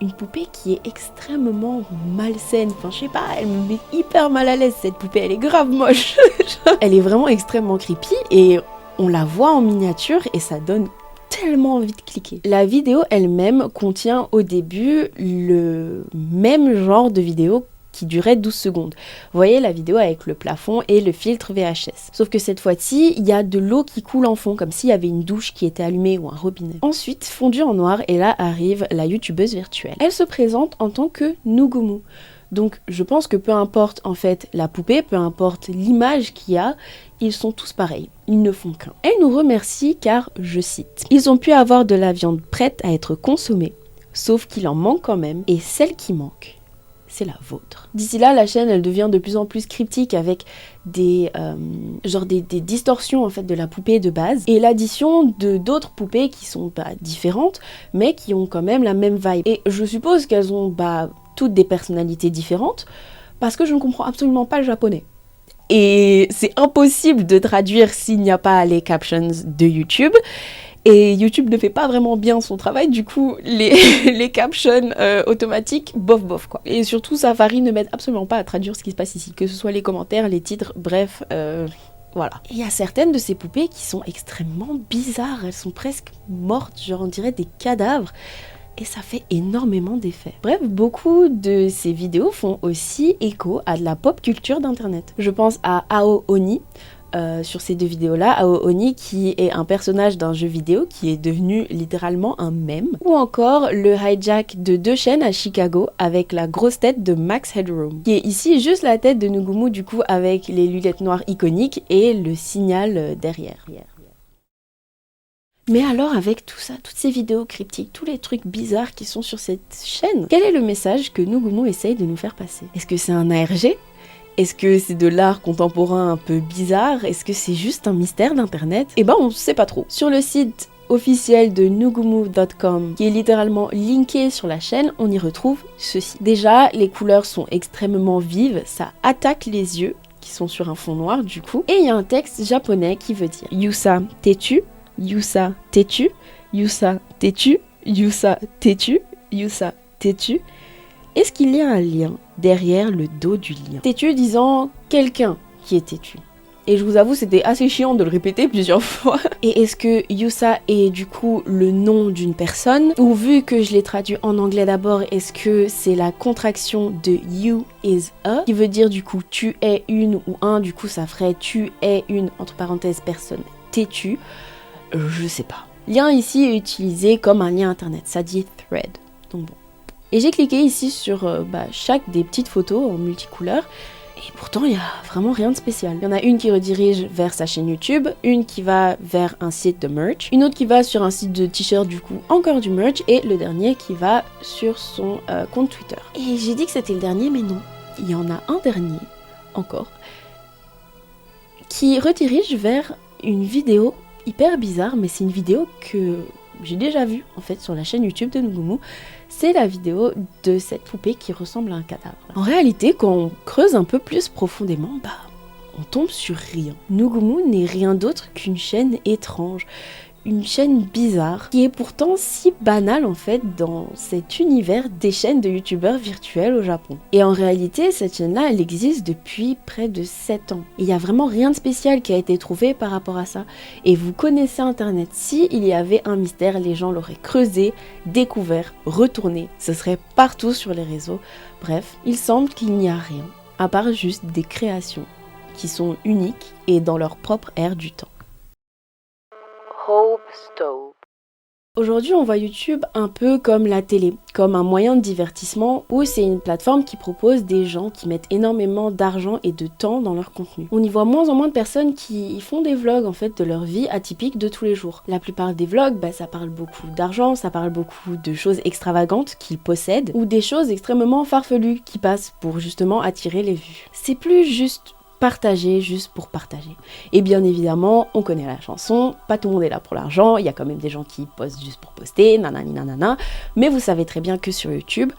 une poupée qui est extrêmement malsaine. Enfin, je sais pas, elle me met hyper mal à l'aise cette poupée, elle est grave moche. Elle est vraiment extrêmement creepy et on la voit en miniature et ça donne tellement envie de cliquer. La vidéo elle-même contient au début le même genre de vidéo qui durait 12 secondes. Vous voyez la vidéo avec le plafond et le filtre VHS. Sauf que cette fois-ci, il y a de l'eau qui coule en fond, comme s'il y avait une douche qui était allumée ou un robinet. Ensuite, fondu en noir, et là arrive la youtubeuse virtuelle. Elle se présente en tant que Nugumu. Donc je pense que peu importe en fait la poupée, peu importe l'image qu'il y a, ils sont tous pareils, ils ne font qu'un. Elle nous remercie car, je cite, « Ils ont pu avoir de la viande prête à être consommée, sauf qu'il en manque quand même, et celle qui manque, c'est la vôtre. » D'ici là, la chaîne, elle devient de plus en plus cryptique avec des distorsions en fait de la poupée de base et l'addition de d'autres poupées qui sont différentes, mais qui ont quand même la même vibe. Et je suppose qu'elles ont toutes des personnalités différentes parce que je ne comprends absolument pas le japonais. Et c'est impossible de traduire s'il n'y a pas les captions de YouTube. Et YouTube ne fait pas vraiment bien son travail, du coup les captions automatiques, bof quoi. Et surtout Safari ne m'aide absolument pas à traduire ce qui se passe ici, que ce soit les commentaires, les titres, bref, voilà. Il y a certaines de ces poupées qui sont extrêmement bizarres, elles sont presque mortes, genre on dirait des cadavres. Et ça fait énormément d'effets. Bref, beaucoup de ces vidéos font aussi écho à de la pop culture d'internet. Je pense à Ao Oni, sur ces deux vidéos-là, Ao Oni qui est un personnage d'un jeu vidéo qui est devenu littéralement un mème, ou encore le hijack de deux chaînes à Chicago avec la grosse tête de Max Headroom, qui est ici juste la tête de Nugumu du coup avec les lunettes noires iconiques et le signal derrière. Mais alors avec tout ça, toutes ces vidéos cryptiques, tous les trucs bizarres qui sont sur cette chaîne, quel est le message que Nugumu essaye de nous faire passer? Est-ce que c'est un ARG? Est-ce que c'est de l'art contemporain un peu bizarre? Est-ce que c'est juste un mystère d'internet? Eh ben on sait pas trop. Sur le site officiel de nugumu.com, qui est littéralement linké sur la chaîne, on y retrouve ceci. Déjà, les couleurs sont extrêmement vives, ça attaque les yeux, qui sont sur un fond noir du coup, et il y a un texte japonais qui veut dire « Yusa, t'es-tu ? Yusa, t'es-tu ? Yusa, t'es-tu ? Yusa, t'es-tu ? Yusa, t'es-tu ?» Est-ce qu'il y a un lien derrière le dos du lien? Têtu disant quelqu'un qui est têtu. Et je vous avoue, c'était assez chiant de le répéter plusieurs fois. Et est-ce que Yusa est du coup le nom d'une personne? Ou vu que je l'ai traduit en anglais d'abord, est-ce que c'est la contraction de you is a, qui veut dire du coup tu es une ou un, du coup ça ferait tu es une, entre parenthèses, personne têtue? Je sais pas. Lien ici est utilisé comme un lien internet, ça dit thread. Donc bon. Et j'ai cliqué ici sur chaque des petites photos en multicouleurs. Et pourtant, il n'y a vraiment rien de spécial. Il y en a une qui redirige vers sa chaîne YouTube, une qui va vers un site de merch, une autre qui va sur un site de t-shirt du coup, encore du merch, et le dernier qui va sur son compte Twitter. Et j'ai dit que c'était le dernier, mais non. Il y en a un dernier, encore, qui redirige vers une vidéo hyper bizarre, mais c'est une vidéo que j'ai déjà vue en fait sur la chaîne YouTube de Nugumu. C'est la vidéo de cette poupée qui ressemble à un cadavre. En réalité, quand on creuse un peu plus profondément, on tombe sur rien. Nugumu n'est rien d'autre qu'une chaîne étrange, une chaîne bizarre, qui est pourtant si banale en fait dans cet univers des chaînes de youtubeurs virtuels au Japon. Et en réalité, cette chaîne-là, elle existe depuis près de 7 ans. Et il n'y a vraiment rien de spécial qui a été trouvé par rapport à ça. Et vous connaissez Internet, si il y avait un mystère, les gens l'auraient creusé, découvert, retourné. Ce serait partout sur les réseaux. Bref, il semble qu'il n'y a rien, à part juste des créations qui sont uniques et dans leur propre ère du temps. Hope Stove. Aujourd'hui, on voit YouTube un peu comme la télé, comme un moyen de divertissement où c'est une plateforme qui propose des gens qui mettent énormément d'argent et de temps dans leur contenu. On y voit moins en moins de personnes qui font des vlogs en fait de leur vie atypique de tous les jours. La plupart des vlogs, ça parle beaucoup d'argent, ça parle beaucoup de choses extravagantes qu'ils possèdent ou des choses extrêmement farfelues qui passent pour justement attirer les vues. C'est plus juste partager juste pour partager. Et bien évidemment, on connaît la chanson, pas tout le monde est là pour l'argent, il y a quand même des gens qui postent juste pour poster, nanani nanana, mais vous savez très bien que sur YouTube,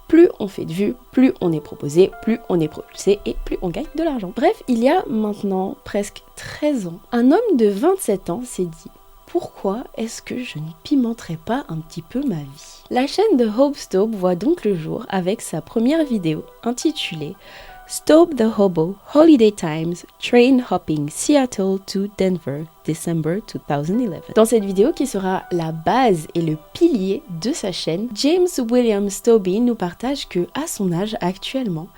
plus on fait de vues, plus on est proposé, plus on est propulsé et plus on gagne de l'argent. Bref, il y a maintenant presque 13 ans, un homme de 27 ans s'est dit: pourquoi est-ce que je ne pimenterais pas un petit peu ma vie? La chaîne de Hope Staub voit donc le jour avec sa première vidéo intitulée Staub the Hobo, Holiday Times, Train Hopping Seattle to Denver, December 2011. Dans cette vidéo qui sera la base et le pilier de sa chaîne, James William Staubby nous partage que à son âge actuellement,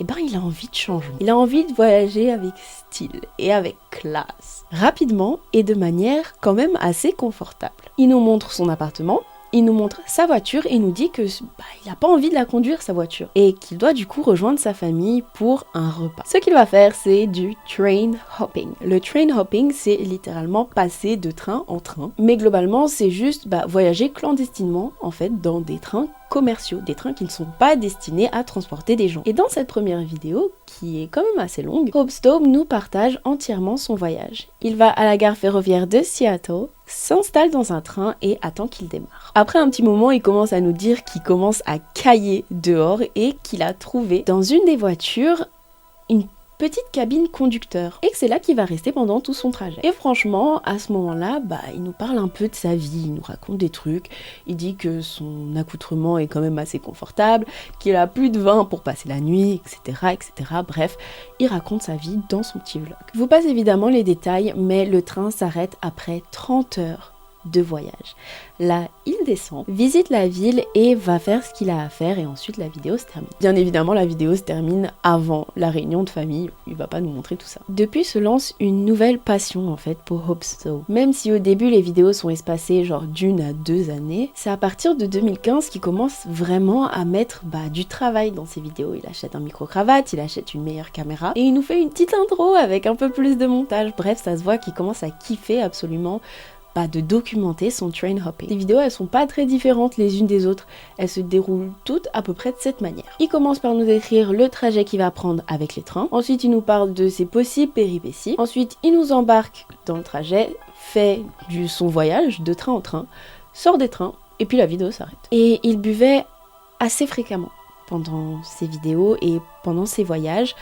il a envie de changement. Il a envie de voyager avec style et avec classe, rapidement et de manière quand même assez confortable. Il nous montre son appartement, il nous montre sa voiture et nous dit que il n'a pas envie de la conduire sa voiture et qu'il doit du coup rejoindre sa famille pour un repas. Ce qu'il va faire, c'est du train hopping. Le train hopping, c'est littéralement passer de train en train, mais globalement c'est juste voyager clandestinement en fait dans des trains commerciaux, des trains qui ne sont pas destinés à transporter des gens. Et dans cette première vidéo, qui est quand même assez longue, Hope Staub nous partage entièrement son voyage. Il va à la gare ferroviaire de Seattle, s'installe dans un train et attend qu'il démarre. Après un petit moment, il commence à nous dire qu'il commence à cailler dehors et qu'il a trouvé dans une des voitures une petite cabine conducteur et que c'est là qu'il va rester pendant tout son trajet. Et franchement, à ce moment-là, il nous parle un peu de sa vie, il nous raconte des trucs, il dit que son accoutrement est quand même assez confortable, qu'il a plus de vin pour passer la nuit, etc., etc. Bref, il raconte sa vie dans son petit vlog. Je vous passe évidemment les détails, mais le train s'arrête après 30 heures de voyage. Là, il descend, visite la ville et va faire ce qu'il a à faire et ensuite la vidéo se termine. Bien évidemment, la vidéo se termine avant la réunion de famille, il va pas nous montrer tout ça. Depuis se lance une nouvelle passion en fait pour Hope Staub. Même si au début les vidéos sont espacées genre d'1 à 2 années, c'est à partir de 2015 qu'il commence vraiment à mettre du travail dans ses vidéos. Il achète un micro-cravate, il achète une meilleure caméra et il nous fait une petite intro avec un peu plus de montage. Bref, ça se voit qu'il commence à kiffer absolument de documenter son train hopping. Les vidéos, elles sont pas très différentes les unes des autres, elles se déroulent toutes à peu près de cette manière. Il commence par nous décrire le trajet qu'il va prendre avec les trains, ensuite il nous parle de ses possibles péripéties, ensuite il nous embarque dans le trajet, fait son voyage de train en train, sort des trains, et puis la vidéo s'arrête. Et il buvait assez fréquemment pendant ses vidéos et pendant ses voyages.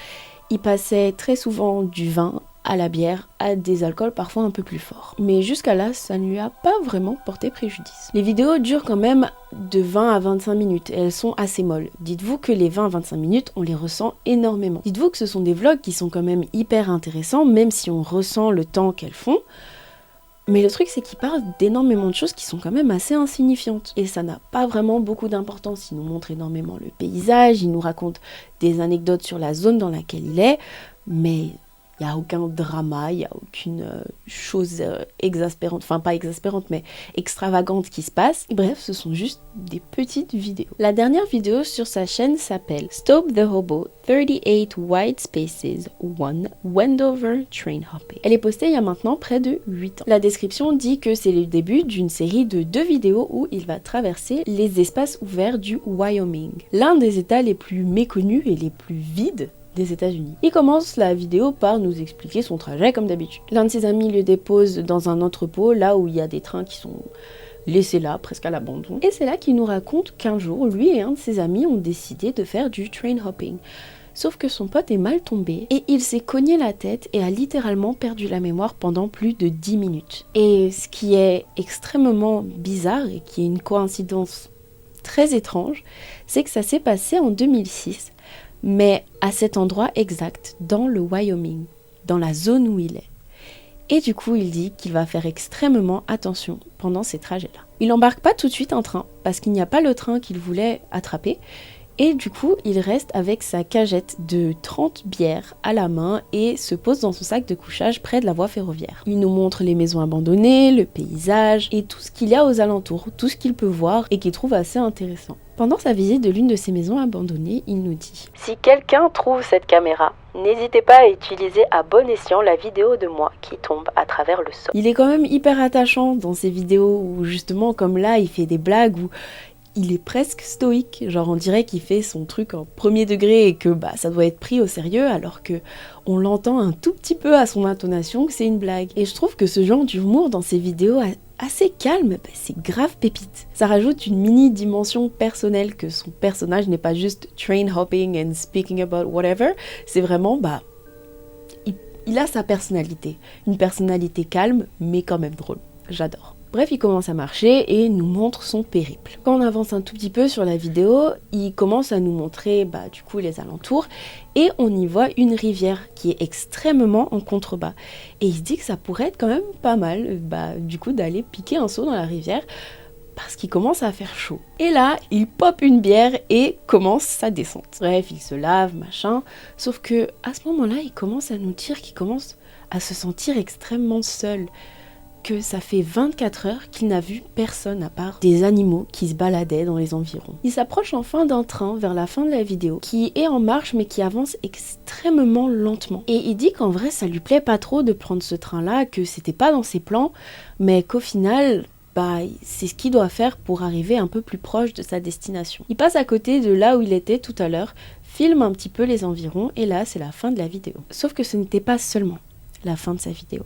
Il passait très souvent du vin à la bière, à des alcools parfois un peu plus forts. Mais jusqu'à là, ça ne lui a pas vraiment porté préjudice. Les vidéos durent quand même de 20 à 25 minutes et elles sont assez molles. Dites-vous que les 20 à 25 minutes, on les ressent énormément. Dites-vous que ce sont des vlogs qui sont quand même hyper intéressants, même si on ressent le temps qu'elles font. Mais le truc, c'est qu'ils parlent d'énormément de choses qui sont quand même assez insignifiantes. Et ça n'a pas vraiment beaucoup d'importance. Il nous montre énormément le paysage, il nous raconte des anecdotes sur la zone dans laquelle il est, mais il n'y a aucun drama, il n'y a aucune chose exaspérante, enfin pas exaspérante mais extravagante qui se passe. Bref, ce sont juste des petites vidéos. La dernière vidéo sur sa chaîne s'appelle Staub the Hobo, 38 White Spaces, 1 Wendover Train Hopping. Elle est postée il y a maintenant près de 8 ans. La description dit que c'est le début d'une série de 2 vidéos où il va traverser les espaces ouverts du Wyoming, l'un des états les plus méconnus et les plus vides des États-Unis. Il commence la vidéo par nous expliquer son trajet comme d'habitude. L'un de ses amis le dépose dans un entrepôt, là où il y a des trains qui sont laissés là, presque à l'abandon. Et c'est là qu'il nous raconte qu'un jour, lui et un de ses amis ont décidé de faire du train hopping. Sauf que son pote est mal tombé et il s'est cogné la tête et a littéralement perdu la mémoire pendant plus de 10 minutes. Et ce qui est extrêmement bizarre et qui est une coïncidence très étrange, c'est que ça s'est passé en 2006, mais à cet endroit exact, dans le Wyoming, dans la zone où il est. Et du coup, il dit qu'il va faire extrêmement attention pendant ces trajets-là. Il n'embarque pas tout de suite un train, parce qu'il n'y a pas le train qu'il voulait attraper, et du coup, il reste avec sa cagette de 30 bières à la main et se pose dans son sac de couchage près de la voie ferroviaire. Il nous montre les maisons abandonnées, le paysage et tout ce qu'il y a aux alentours, tout ce qu'il peut voir et qu'il trouve assez intéressant. Pendant sa visite de l'une de ces maisons abandonnées, il nous dit « Si quelqu'un trouve cette caméra, n'hésitez pas à utiliser à bon escient la vidéo de moi qui tombe à travers le sol. » Il est quand même hyper attachant dans ces vidéos où justement comme là, il fait des blagues où il est presque stoïque, genre on dirait qu'il fait son truc en premier degré et que ça doit être pris au sérieux alors que on l'entend un tout petit peu à son intonation que c'est une blague. Et je trouve que ce genre d'humour dans ses vidéos assez calme, c'est grave pépite. Ça rajoute une mini dimension personnelle que son personnage n'est pas juste train hopping and speaking about whatever, c'est vraiment il a sa personnalité, une personnalité calme mais quand même drôle. j'adore. Bref, il commence à marcher et nous montre son périple. Quand on avance un tout petit peu sur la vidéo, il commence à nous montrer du coup les alentours et on y voit une rivière qui est extrêmement en contrebas. Et il se dit que ça pourrait être quand même pas mal du coup d'aller piquer un seau dans la rivière parce qu'il commence à faire chaud. Et là, il pop une bière et commence sa descente. Bref, il se lave, machin. Sauf que à ce moment-là, il commence à nous dire qu'il commence à se sentir extrêmement seul. Que ça fait 24 heures qu'il n'a vu personne à part des animaux qui se baladaient dans les environs. Il s'approche enfin d'un train vers la fin de la vidéo qui est en marche mais qui avance extrêmement lentement. Et il dit qu'en vrai ça lui plaît pas trop de prendre ce train-là, que c'était pas dans ses plans, mais qu'au final c'est ce qu'il doit faire pour arriver un peu plus proche de sa destination. Il passe à côté de là où il était tout à l'heure, filme un petit peu les environs et là c'est la fin de la vidéo. Sauf que ce n'était pas seulement la fin de sa vidéo.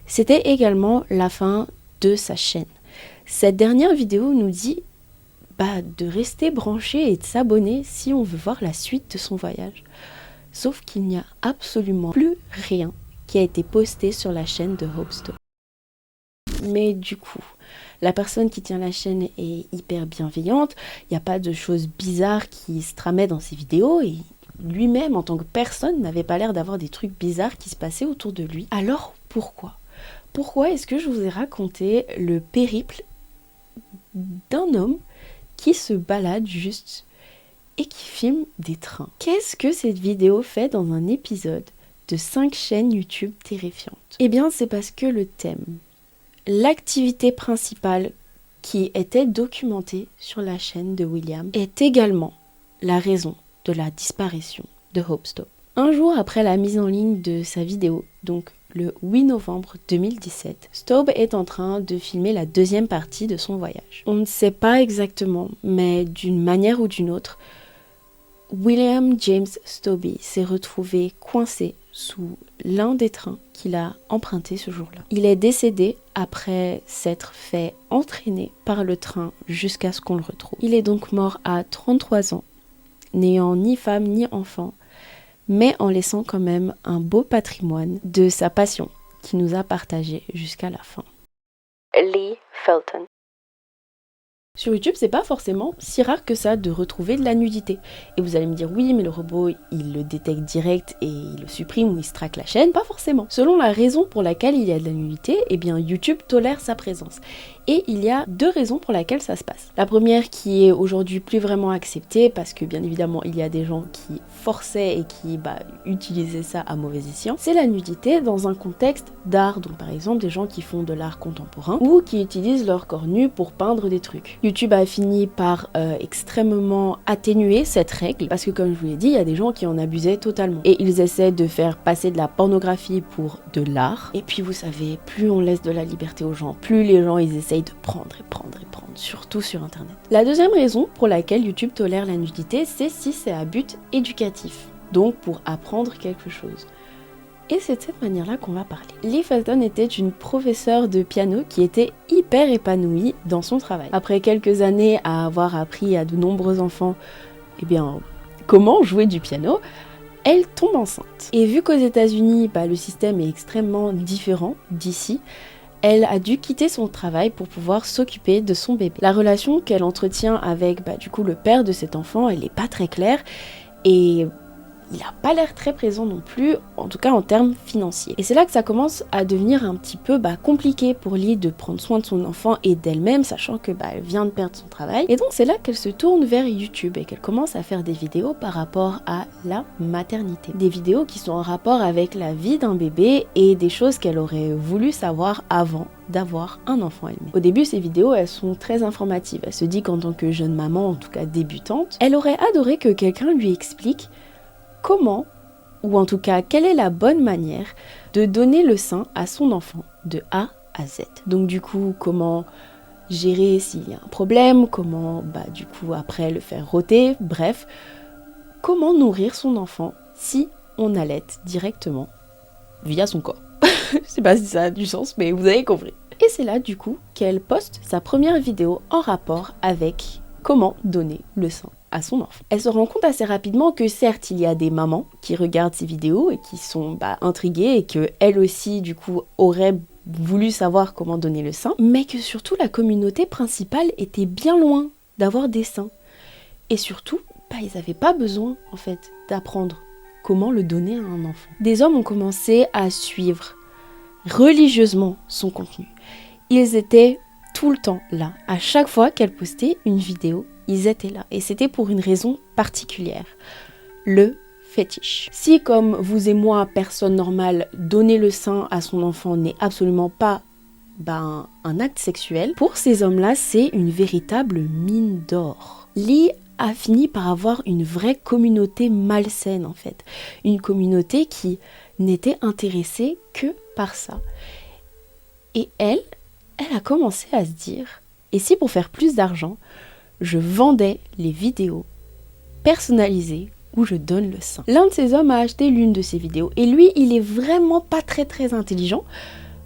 C'était également la fin de sa chaîne. Cette dernière vidéo nous dit de rester branché et de s'abonner si on veut voir la suite de son voyage. Sauf qu'il n'y a absolument plus rien qui a été posté sur la chaîne de Hopestop. Mais du coup, la personne qui tient la chaîne est hyper bienveillante, il n'y a pas de choses bizarres qui se tramaient dans ses vidéos et lui-même en tant que personne n'avait pas l'air d'avoir des trucs bizarres qui se passaient autour de lui. Alors pourquoi ? Pourquoi est-ce que je vous ai raconté le périple d'un homme qui se balade juste et qui filme des trains? Qu'est-ce que cette vidéo fait dans un épisode de 5 chaînes YouTube terrifiantes? Eh bien, c'est parce que le thème, l'activité principale qui était documentée sur la chaîne de William, est également la raison de la disparition de Hopestop. Un jour après la mise en ligne de sa vidéo, donc le 8 novembre 2017, Staub est en train de filmer la deuxième partie de son voyage. On ne sait pas exactement, mais d'une manière ou d'une autre, William James Stobbe s'est retrouvé coincé sous l'un des trains qu'il a emprunté ce jour-là. Il est décédé après s'être fait entraîner par le train jusqu'à ce qu'on le retrouve. Il est donc mort à 33 ans, n'ayant ni femme ni enfant, mais en laissant quand même un beau patrimoine de sa passion qu'il nous a partagé jusqu'à la fin. Lee Felton. Sur YouTube, c'est pas forcément si rare que ça de retrouver de la nudité. Et vous allez me dire, oui, mais le robot, il le détecte direct et il le supprime ou il se traque la chaîne. Pas forcément. Selon la raison pour laquelle il y a de la nudité, eh bien YouTube tolère sa présence. Et il y a 2 raisons pour lesquelles ça se passe. La première qui est aujourd'hui plus vraiment acceptée parce que bien évidemment il y a des gens qui forçaient et qui utilisaient ça à mauvais escient, c'est la nudité dans un contexte d'art, donc par exemple des gens qui font de l'art contemporain ou qui utilisent leur corps nu pour peindre des trucs. YouTube a fini par extrêmement atténuer cette règle parce que comme je vous l'ai dit, il y a des gens qui en abusaient totalement et ils essaient de faire passer de la pornographie pour de l'art. Et puis vous savez, plus on laisse de la liberté aux gens, plus les gens ils essaient de prendre, surtout sur internet. La deuxième raison pour laquelle YouTube tolère la nudité, c'est si c'est à but éducatif, donc pour apprendre quelque chose. Et c'est de cette manière-là qu'on va parler. Lee Felton était une professeure de piano qui était hyper épanouie dans son travail. Après quelques années à avoir appris à de nombreux enfants, comment jouer du piano, elle tombe enceinte. Et vu qu'aux États-Unis, le système est extrêmement différent d'ici, elle a dû quitter son travail pour pouvoir s'occuper de son bébé. La relation qu'elle entretient avec le père de cet enfant, elle n'est pas très claire et il n'a pas l'air très présent non plus, en tout cas en termes financiers. Et c'est là que ça commence à devenir un petit peu compliqué pour Lee de prendre soin de son enfant et d'elle-même, sachant que elle vient de perdre son travail. Et donc c'est là qu'elle se tourne vers YouTube et qu'elle commence à faire des vidéos par rapport à la maternité. Des vidéos qui sont en rapport avec la vie d'un bébé et des choses qu'elle aurait voulu savoir avant d'avoir un enfant elle-même. Au début, ces vidéos, elles sont très informatives. Elle se dit qu'en tant que jeune maman, en tout cas débutante, elle aurait adoré que quelqu'un lui explique comment, ou en tout cas quelle est la bonne manière de donner le sein à son enfant de A à Z. Donc du coup, comment gérer s'il y a un problème, comment après le faire rôter, bref, comment nourrir son enfant si on allaite directement via son corps. Je sais pas si ça a du sens, mais vous avez compris. Et c'est là du coup qu'elle poste sa première vidéo en rapport avec comment donner le sein à son enfant. Elle se rend compte assez rapidement que certes il y a des mamans qui regardent ces vidéos et qui sont intriguées et que elles aussi du coup auraient voulu savoir comment donner le sein, mais que surtout la communauté principale était bien loin d'avoir des seins. Et surtout, ils n'avaient pas besoin en fait d'apprendre comment le donner à un enfant. Des hommes ont commencé à suivre religieusement son contenu. Ils étaient tout le temps là. À chaque fois qu'elle postait une vidéo, ils étaient là. Et c'était pour une raison particulière. Le fétiche. Si, comme vous et moi, personne normale, donner le sein à son enfant n'est absolument pas un acte sexuel, pour ces hommes-là, c'est une véritable mine d'or. Lee a fini par avoir une vraie communauté malsaine, en fait. Une communauté qui n'était intéressée que par ça. Et elle a commencé à se dire, et si pour faire plus d'argent, je vendais les vidéos personnalisées où je donne le sein. L'un de ces hommes a acheté l'une de ces vidéos. Et lui, il est vraiment pas très intelligent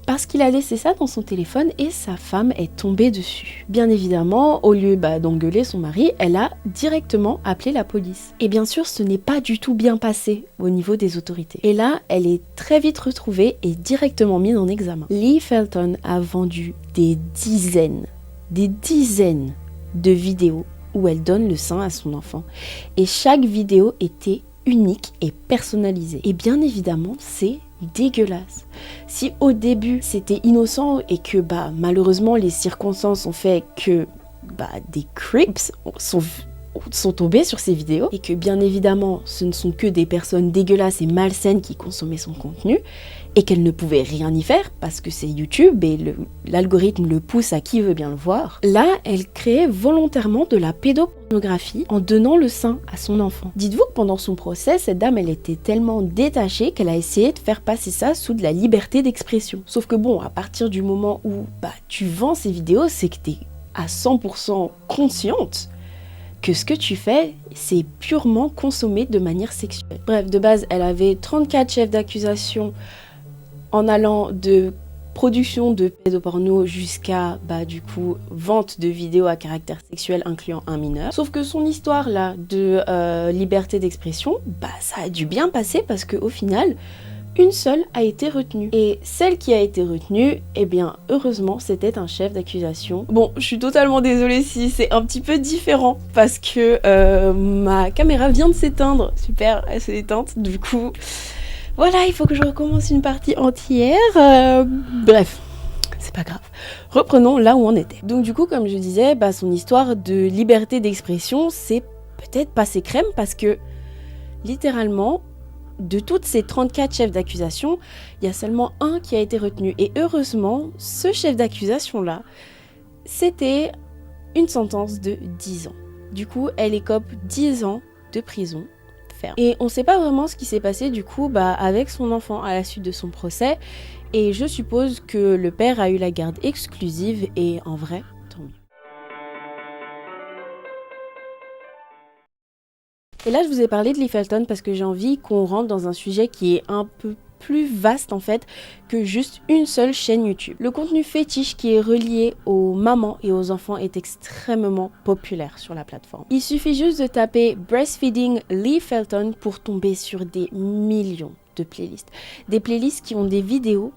parce qu'il a laissé ça dans son téléphone et sa femme est tombée dessus. Bien évidemment, au lieu d'engueuler son mari, elle a directement appelé la police. Et bien sûr, ce n'est pas du tout bien passé au niveau des autorités. Et là, elle est très vite retrouvée et directement mise en examen. Lee Felton a vendu des dizaines de vidéos où elle donne le sein à son enfant. Et chaque vidéo était unique et personnalisée. Et bien évidemment, c'est dégueulasse. Si au début c'était innocent et que malheureusement les circonstances ont fait que des creeps sont tombés sur ces vidéos et que bien évidemment ce ne sont que des personnes dégueulasses et malsaines qui consommaient son contenu et qu'elle ne pouvait rien y faire parce que c'est YouTube et l'algorithme le pousse à qui veut bien le voir. Là, elle créait volontairement de la pédopornographie en donnant le sein à son enfant. Dites-vous que pendant son procès, cette dame, elle était tellement détachée qu'elle a essayé de faire passer ça sous de la liberté d'expression. Sauf que à partir du moment où tu vends ces vidéos, c'est que t'es à 100% consciente que ce que tu fais, c'est purement consommé de manière sexuelle. Bref, de base, elle avait 34 chefs d'accusation en allant de production de pédoporno jusqu'à, vente de vidéos à caractère sexuel incluant un mineur. Sauf que son histoire, là, de liberté d'expression, ça a dû bien passer parce qu'au final, une seule a été retenue. Et celle qui a été retenue, heureusement, c'était un chef d'accusation. Bon, je suis totalement désolée si c'est un petit peu différent parce que ma caméra vient de s'éteindre. Super, elle s'est éteinte, du coup... Voilà, il faut que je recommence une partie entière. Bref, c'est pas grave. Reprenons là où on était. Donc du coup, comme je disais, son histoire de liberté d'expression, c'est peut-être passé crème parce que, littéralement, de toutes ces 34 chefs d'accusation, il y a seulement un qui a été retenu. Et heureusement, ce chef d'accusation-là, c'était une sentence de 10 ans. Du coup, elle écope 10 ans de prison. Et on ne sait pas vraiment ce qui s'est passé du coup avec son enfant à la suite de son procès et je suppose que le père a eu la garde exclusive et en vrai, tant mieux. Et là je vous ai parlé de Lee Felton parce que j'ai envie qu'on rentre dans un sujet qui est un peu plus vaste en fait que juste une seule chaîne YouTube. Le contenu fétiche qui est relié aux mamans et aux enfants est extrêmement populaire sur la plateforme. Il suffit juste de taper Breastfeeding Lee Felton pour tomber sur des millions de playlists. Des playlists qui ont des vidéos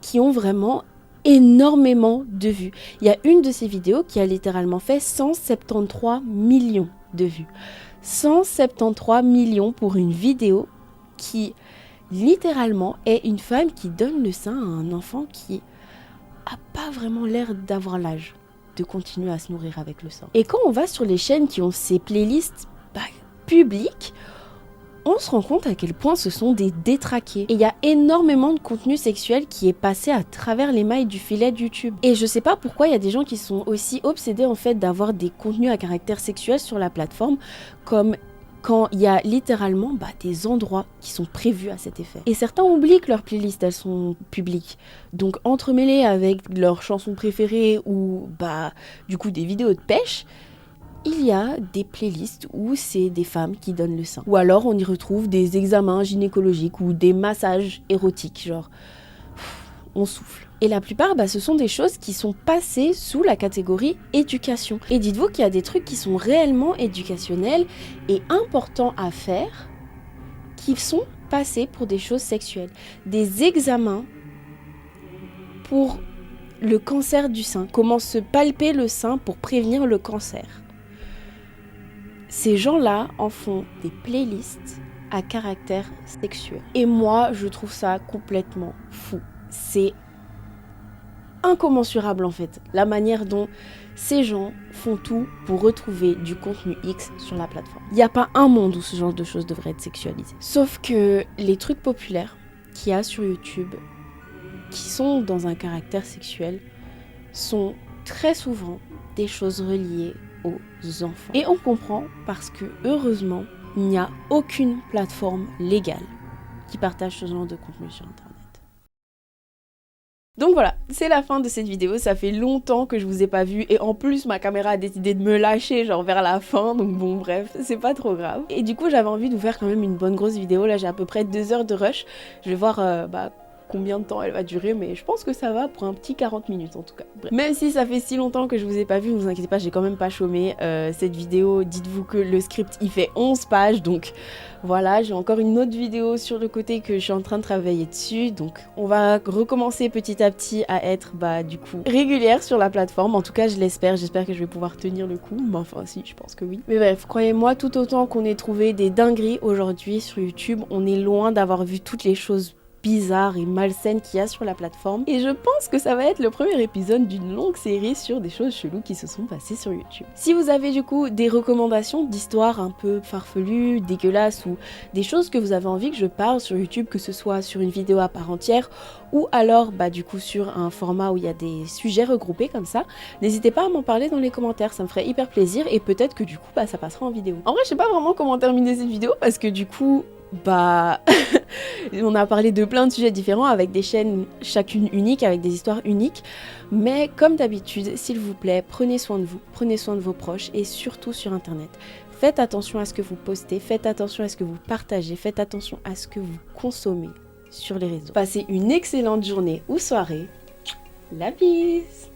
qui ont vraiment énormément de vues. Il y a une de ces vidéos qui a littéralement fait 173 millions de vues. 173 millions pour une vidéo qui littéralement est une femme qui donne le sein à un enfant qui a pas vraiment l'air d'avoir l'âge de continuer à se nourrir avec le sein. Et quand on va sur les chaînes qui ont ces playlists publiques, on se rend compte à quel point ce sont des détraqués. Et il y a énormément de contenu sexuel qui est passé à travers les mailles du filet de YouTube. Et je sais pas pourquoi il y a des gens qui sont aussi obsédés en fait d'avoir des contenus à caractère sexuel sur la plateforme, comme quand il y a littéralement des endroits qui sont prévus à cet effet. Et certains oublient que leurs playlists, elles sont publiques. Donc entremêlées avec leurs chansons préférées ou du coup des vidéos de pêche, il y a des playlists où c'est des femmes qui donnent le sein. Ou alors on y retrouve des examens gynécologiques ou des massages érotiques, genre on souffle. Et la plupart, ce sont des choses qui sont passées sous la catégorie éducation. Et dites-vous qu'il y a des trucs qui sont réellement éducationnels et importants à faire, qui sont passés pour des choses sexuelles. Des examens pour le cancer du sein, comment se palper le sein pour prévenir le cancer. Ces gens-là en font des playlists à caractère sexuel. Et moi, je trouve ça complètement fou. C'est incommensurable en fait, la manière dont ces gens font tout pour retrouver du contenu X sur la plateforme. Il n'y a pas un monde où ce genre de choses devrait être sexualisé. Sauf que les trucs populaires qu'il y a sur YouTube, qui sont dans un caractère sexuel, sont très souvent des choses reliées aux enfants. Et on comprend parce que, heureusement, il n'y a aucune plateforme légale qui partage ce genre de contenu sur Internet. Donc voilà, c'est la fin de cette vidéo, ça fait longtemps que je vous ai pas vu et en plus ma caméra a décidé de me lâcher genre vers la fin, donc bon bref, c'est pas trop grave. Et du coup j'avais envie de vous faire quand même une bonne grosse vidéo, là j'ai à peu près 2 heures de rush, je vais voir combien de temps elle va durer, mais je pense que ça va pour un petit 40 minutes en tout cas. Bref. Même si ça fait si longtemps que je vous ai pas vu, ne vous inquiétez pas, j'ai quand même pas chômé. Cette vidéo, dites-vous que le script il fait 11 pages, donc voilà, j'ai encore une autre vidéo sur le côté que je suis en train de travailler dessus, donc on va recommencer petit à petit à être du coup régulière sur la plateforme, en tout cas je l'espère, j'espère que je vais pouvoir tenir le coup, mais enfin si, je pense que oui. Mais bref, croyez-moi, tout autant qu'on ait trouvé des dingueries aujourd'hui sur YouTube, on est loin d'avoir vu toutes les choses bizarre et malsaine qu'il y a sur la plateforme. Et je pense que ça va être le premier épisode d'une longue série sur des choses cheloues qui se sont passées sur YouTube. Si vous avez du coup des recommandations d'histoires un peu farfelues, dégueulasses ou des choses que vous avez envie que je parle sur YouTube, que ce soit sur une vidéo à part entière ou alors du coup sur un format où il y a des sujets regroupés comme ça, n'hésitez pas à m'en parler dans les commentaires, ça me ferait hyper plaisir et peut-être que du coup ça passera en vidéo. En vrai je sais pas vraiment comment terminer cette vidéo parce que du coup on a parlé de plein de sujets différents avec des chaînes chacune uniques, avec des histoires uniques, mais comme d'habitude, s'il vous plaît, prenez soin de vous, prenez soin de vos proches et surtout sur internet. Faites attention à ce que vous postez, faites attention à ce que vous partagez, faites attention à ce que vous consommez sur les réseaux. Passez une excellente journée ou soirée. La bise!